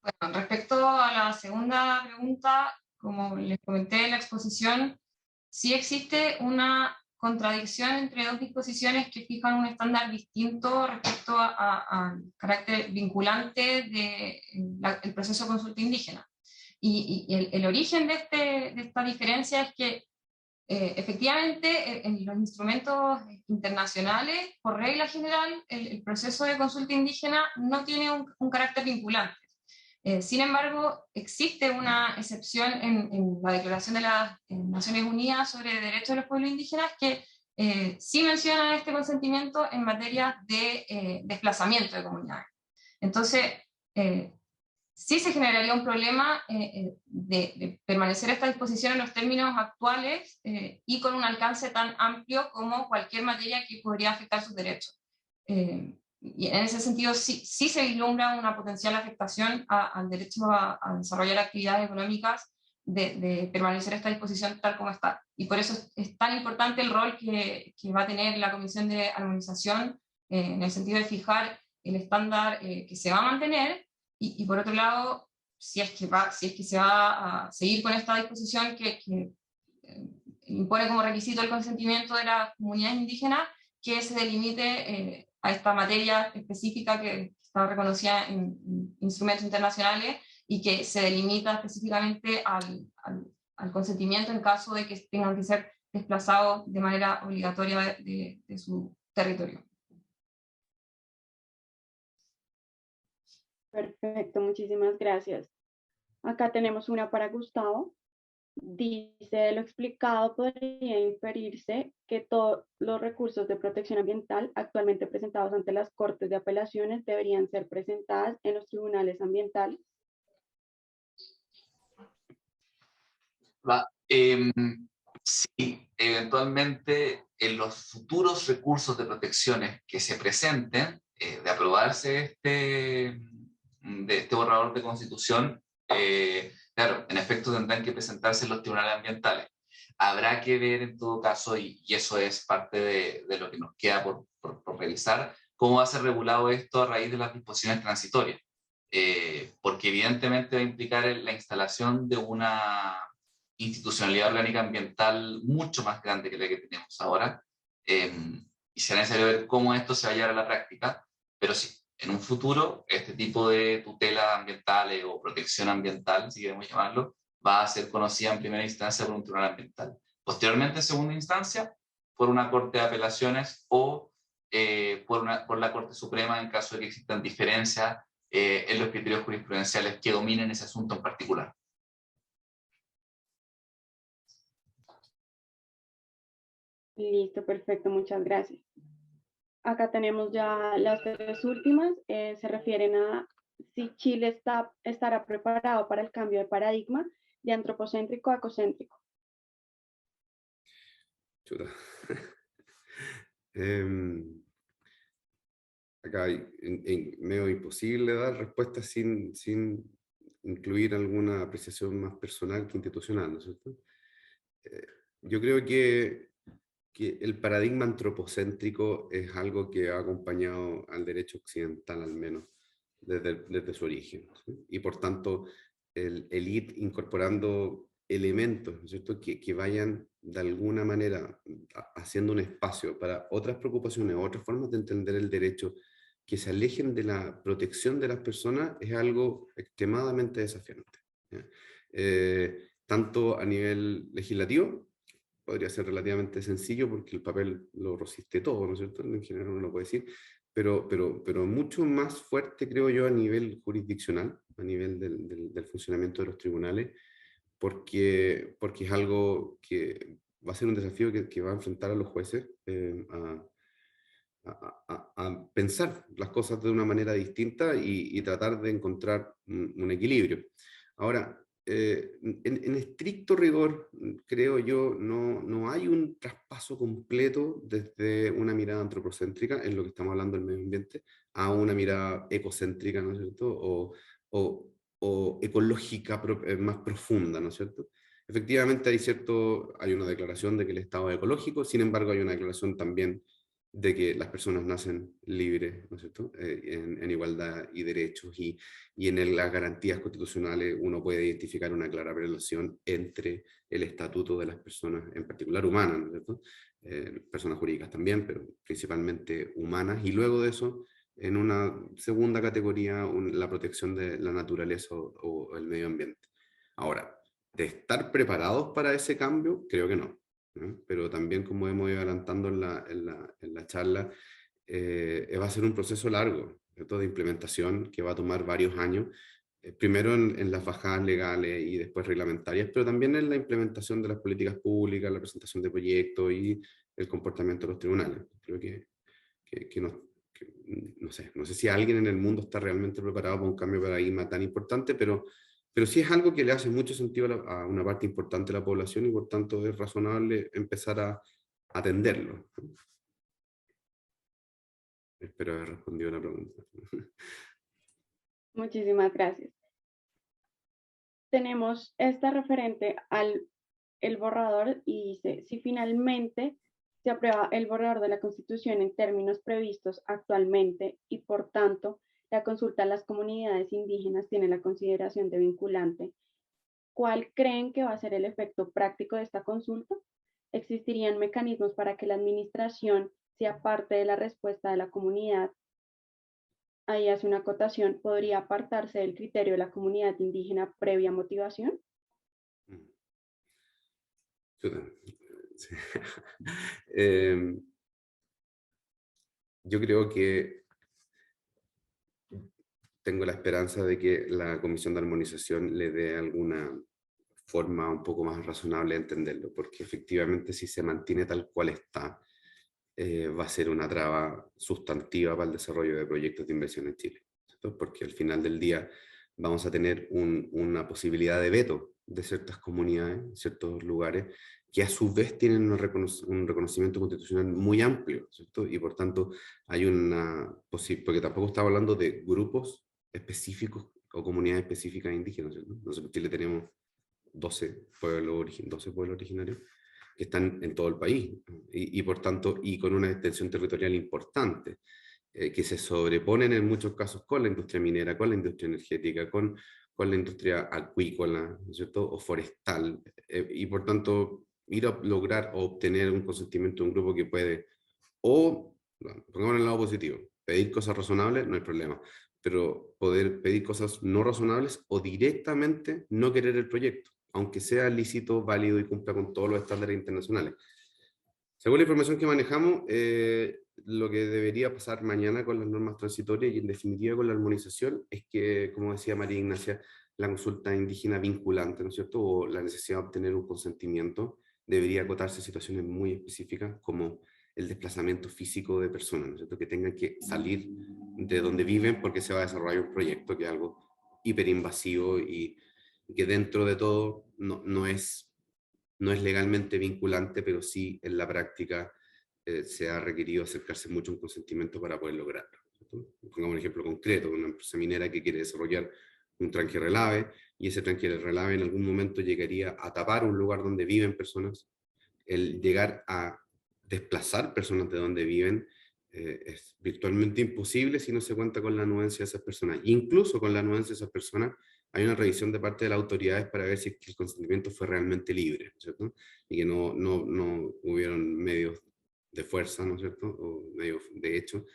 Bueno, respecto a la segunda pregunta, como les comenté en la exposición, sí existe una contradicción entre dos disposiciones que fijan un estándar distinto respecto al carácter vinculante del proceso de consulta indígena. Y el origen de esta diferencia es que efectivamente en los instrumentos internacionales, por regla general, el proceso de consulta indígena no tiene un carácter vinculante. Sin embargo, existe una excepción en la Declaración de las Naciones Unidas sobre Derechos de los Pueblos Indígenas que sí menciona este consentimiento en materia de desplazamiento de comunidades. Entonces, sí se generaría un problema de permanecer esta disposición en los términos actuales y con un alcance tan amplio como cualquier materia que podría afectar sus derechos. Y en ese sentido sí se vislumbra una potencial afectación al derecho a desarrollar actividades económicas de permanecer esta disposición tal como está. Y por eso es tan importante el rol que va a tener la Comisión de Armonización en el sentido de fijar el estándar que se va a mantener y por otro lado, si es que se va a seguir con esta disposición que impone como requisito el consentimiento de las comunidades indígenas, que se delimite a esta materia específica que está reconocida en instrumentos internacionales y que se delimita específicamente al consentimiento en caso de que tengan que ser desplazados de manera obligatoria de su territorio. Perfecto, muchísimas gracias. Acá tenemos una para Gustavo. Dice, de lo explicado podría inferirse que todos los recursos de protección ambiental actualmente presentados ante las Cortes de Apelaciones deberían ser presentadas en los tribunales ambientales. Sí, eventualmente en los futuros recursos de protecciones que se presenten, de aprobarse de este borrador de constitución, claro, en efecto tendrán que presentarse en los tribunales ambientales. Habrá que ver en todo caso, y eso es parte de lo que nos queda por revisar, cómo va a ser regulado esto a raíz de las disposiciones transitorias. Porque evidentemente va a implicar la instalación de una institucionalidad orgánica ambiental mucho más grande que la que tenemos ahora, y será necesario ver cómo esto se va a llevar a la práctica, pero sí, en un futuro este tipo de tutela ambientales o protección ambiental, si queremos llamarlo, va a ser conocida en primera instancia por un tribunal ambiental. Posteriormente, en segunda instancia, por una corte de apelaciones o por la Corte Suprema en caso de que existan diferencias en los criterios jurisprudenciales que dominen ese asunto en particular. Listo, perfecto, muchas gracias. Acá tenemos ya las tres últimas, se refieren a si Chile estará preparado para el cambio de paradigma de antropocéntrico a ecocéntrico. Chuta. Acá medio imposible dar respuestas sin incluir alguna apreciación más personal que institucional, ¿no es cierto? Yo creo que el paradigma antropocéntrico es algo que ha acompañado al derecho occidental, al menos, desde su origen, ¿sí? Y por tanto, el ir incorporando elementos, ¿no es cierto?, que vayan de alguna manera haciendo un espacio para otras preocupaciones, otras formas de entender el derecho, que se alejen de la protección de las personas, es algo extremadamente desafiante, ¿ya? Tanto a nivel legislativo, podría ser relativamente sencillo porque el papel lo resiste todo, ¿no es cierto? En general uno lo puede decir, pero mucho más fuerte, creo yo, a nivel jurisdiccional, a nivel del funcionamiento de los tribunales, porque es algo que va a ser un desafío que va a enfrentar a los jueces a pensar las cosas de una manera distinta y tratar de encontrar un equilibrio. Ahora, en estricto rigor, creo yo, no hay un traspaso completo desde una mirada antropocéntrica, en lo que estamos hablando del medio ambiente, a una mirada ecocéntrica, ¿no es cierto? O ecológica más profunda, ¿no es cierto? Efectivamente hay una declaración de que el Estado es ecológico, sin embargo hay una declaración también de que las personas nacen libres, ¿no es cierto?, en igualdad y derechos, y en las garantías constitucionales uno puede identificar una clara relación entre el estatuto de las personas, en particular humanas, ¿no es cierto?, personas jurídicas también, pero principalmente humanas, y luego de eso, en una segunda categoría, la protección de la naturaleza o el medio ambiente. Ahora, de estar preparados para ese cambio, creo que no. ¿No? Pero también, como hemos ido adelantando en la charla, va a ser un proceso largo, ¿cierto?, de implementación que va a tomar varios años, primero en las bajadas legales y después reglamentarias, pero también en la implementación de las políticas públicas, la presentación de proyectos y el comportamiento de los tribunales. Creo que no sé si alguien en el mundo está realmente preparado para un cambio de paradigma tan importante, pero sí es algo que le hace mucho sentido a una parte importante de la población y por tanto es razonable empezar a atenderlo. Espero haber respondido la pregunta. Muchísimas gracias. Tenemos esta referente al el borrador y dice, si finalmente se aprueba el borrador de la Constitución en términos previstos actualmente y por tanto la consulta a las comunidades indígenas tiene la consideración de vinculante, ¿cuál creen que va a ser el efecto práctico de esta consulta? ¿Existirían mecanismos para que la administración sea parte de la respuesta de la comunidad? Ahí hace una acotación, ¿podría apartarse del criterio de la comunidad indígena previa motivación? Sí. Yo creo que tengo la esperanza de que la Comisión de Armonización le dé alguna forma un poco más razonable de entenderlo, porque efectivamente si se mantiene tal cual está, va a ser una traba sustantiva para el desarrollo de proyectos de inversión en Chile, ¿cierto? Porque al final del día vamos a tener una posibilidad de veto de ciertas comunidades, ciertos lugares, que a su vez tienen un reconocimiento constitucional muy amplio, ¿cierto? Y por tanto hay una posibilidad, porque tampoco estamos hablando de grupos específicos o comunidades específicas indígenas, ¿cierto? Nosotros en Chile tenemos 12 pueblos originarios que están en todo el país y por tanto, y con una extensión territorial importante, que se sobreponen en muchos casos con la industria minera, con la industria energética, con la industria acuícola, ¿no es cierto?, o forestal, y por tanto ir a lograr o obtener un consentimiento de un grupo que puede O, bueno, pongamos en el lado positivo, pedir cosas razonables, no hay problema, pero poder pedir cosas no razonables o directamente no querer el proyecto, aunque sea lícito, válido y cumpla con todos los estándares internacionales. Según la información que manejamos, lo que debería pasar mañana con las normas transitorias y en definitiva con la armonización es que, como decía María Ignacia, la consulta indígena vinculante, ¿no es cierto?, o la necesidad de obtener un consentimiento debería acotarse a situaciones muy específicas como el desplazamiento físico de personas, ¿no es cierto?, que tengan que salir de donde viven porque se va a desarrollar un proyecto que es algo hiperinvasivo y que dentro de todo no es legalmente vinculante, pero sí en la práctica se ha requerido acercarse mucho a un consentimiento para poder lograrlo, ¿cierto? Pongamos un ejemplo concreto, una empresa minera que quiere desarrollar un tranque relave, y ese tranque relave en algún momento llegaría a tapar un lugar donde viven personas. El llegar a desplazar personas de donde viven es virtualmente imposible si no se cuenta con la anuencia de esas personas. Incluso con la anuencia de esas personas hay una revisión de parte de las autoridades para ver si el consentimiento fue realmente libre, ¿cierto? Y que no hubieron medios de fuerza, ¿no es cierto? O medios de hecho,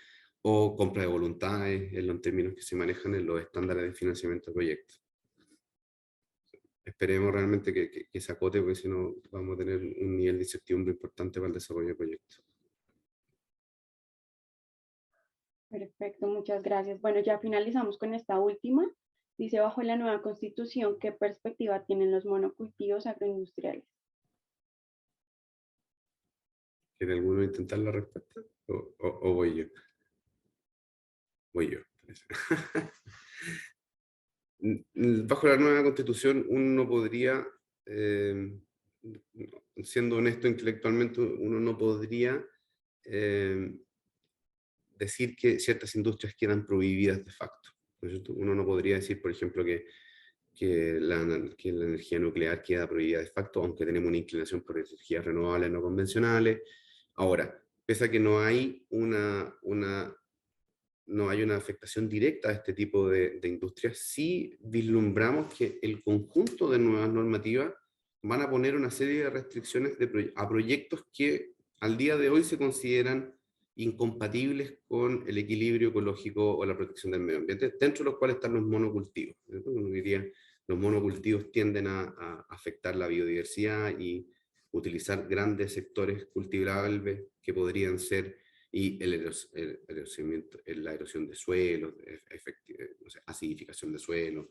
o compra de voluntades en los términos que se manejan en los estándares de financiamiento de proyectos. Esperemos realmente que se acote, porque si no vamos a tener un nivel de incertidumbre importante para el desarrollo de proyectos. Perfecto, muchas gracias. Bueno, ya finalizamos con esta última. Dice, bajo la nueva constitución, ¿qué perspectiva tienen los monocultivos agroindustriales? ¿Quiere alguno intentar la respuesta? ¿O voy yo? Voy yo. Bajo la nueva constitución, uno no podría, siendo honesto intelectualmente, uno no podría decir que ciertas industrias quedan prohibidas de facto, ¿no es cierto? Uno no podría decir, por ejemplo, que la energía nuclear queda prohibida de facto, aunque tenemos una inclinación por energías renovables no convencionales. Ahora, pese a que no hay una afectación directa a este tipo de industrias, sí vislumbramos que el conjunto de nuevas normativas van a poner una serie de restricciones a proyectos que al día de hoy se consideran incompatibles con el equilibrio ecológico o la protección del medio ambiente, dentro de los cuales están los monocultivos. Uno diría, los monocultivos tienden a afectar la biodiversidad y utilizar grandes sectores cultivables que podrían ser, y la erosión de suelos, no sé, acidificación de suelos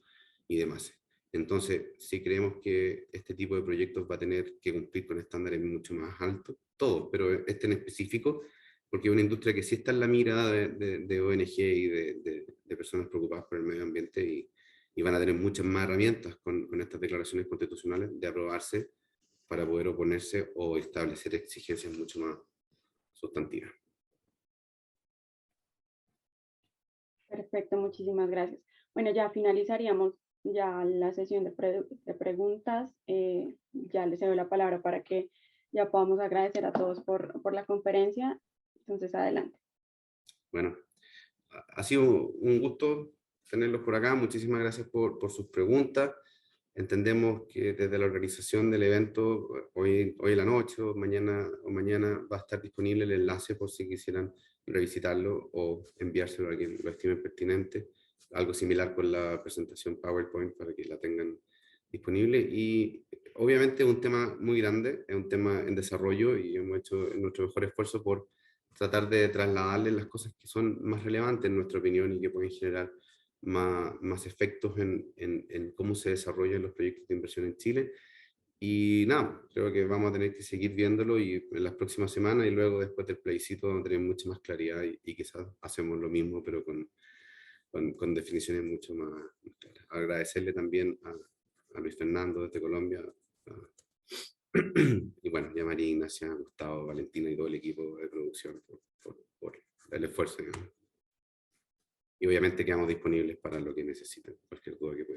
y demás. Entonces, sí creemos que este tipo de proyectos va a tener que cumplir con estándares mucho más altos, todos, pero este en específico, porque es una industria que sí está en la mirada de ONG y de personas preocupadas por el medio ambiente, y van a tener muchas más herramientas con estas declaraciones constitucionales de aprobarse para poder oponerse o establecer exigencias mucho más sustantivas. Perfecto, muchísimas gracias. Bueno, ya finalizaríamos ya la sesión de preguntas. Ya les doy la palabra para que ya podamos agradecer a todos por la conferencia. Entonces, adelante. Bueno, ha sido un gusto tenerlos por acá. Muchísimas gracias por sus preguntas. Entendemos que desde la organización del evento, hoy en la noche o mañana va a estar disponible el enlace por si quisieran revisitarlo o enviárselo a quien lo estime pertinente. Algo similar con la presentación PowerPoint para que la tengan disponible. Y obviamente es un tema muy grande, es un tema en desarrollo, y hemos hecho nuestro mejor esfuerzo por tratar de trasladarles las cosas que son más relevantes en nuestra opinión y que pueden generar más efectos en cómo se desarrollan los proyectos de inversión en Chile. Y nada, creo que vamos a tener que seguir viéndolo, y en las próximas semanas y luego después del plebiscito vamos a tener mucha más claridad, y quizás hacemos lo mismo, pero con definiciones mucho más claras. Agradecerle también a Luis Fernando desde Colombia, y bueno, ya María Ignacia, Gustavo, Valentina y todo el equipo de producción por el esfuerzo, digamos. Y obviamente quedamos disponibles para lo que necesiten, cualquier duda que puedan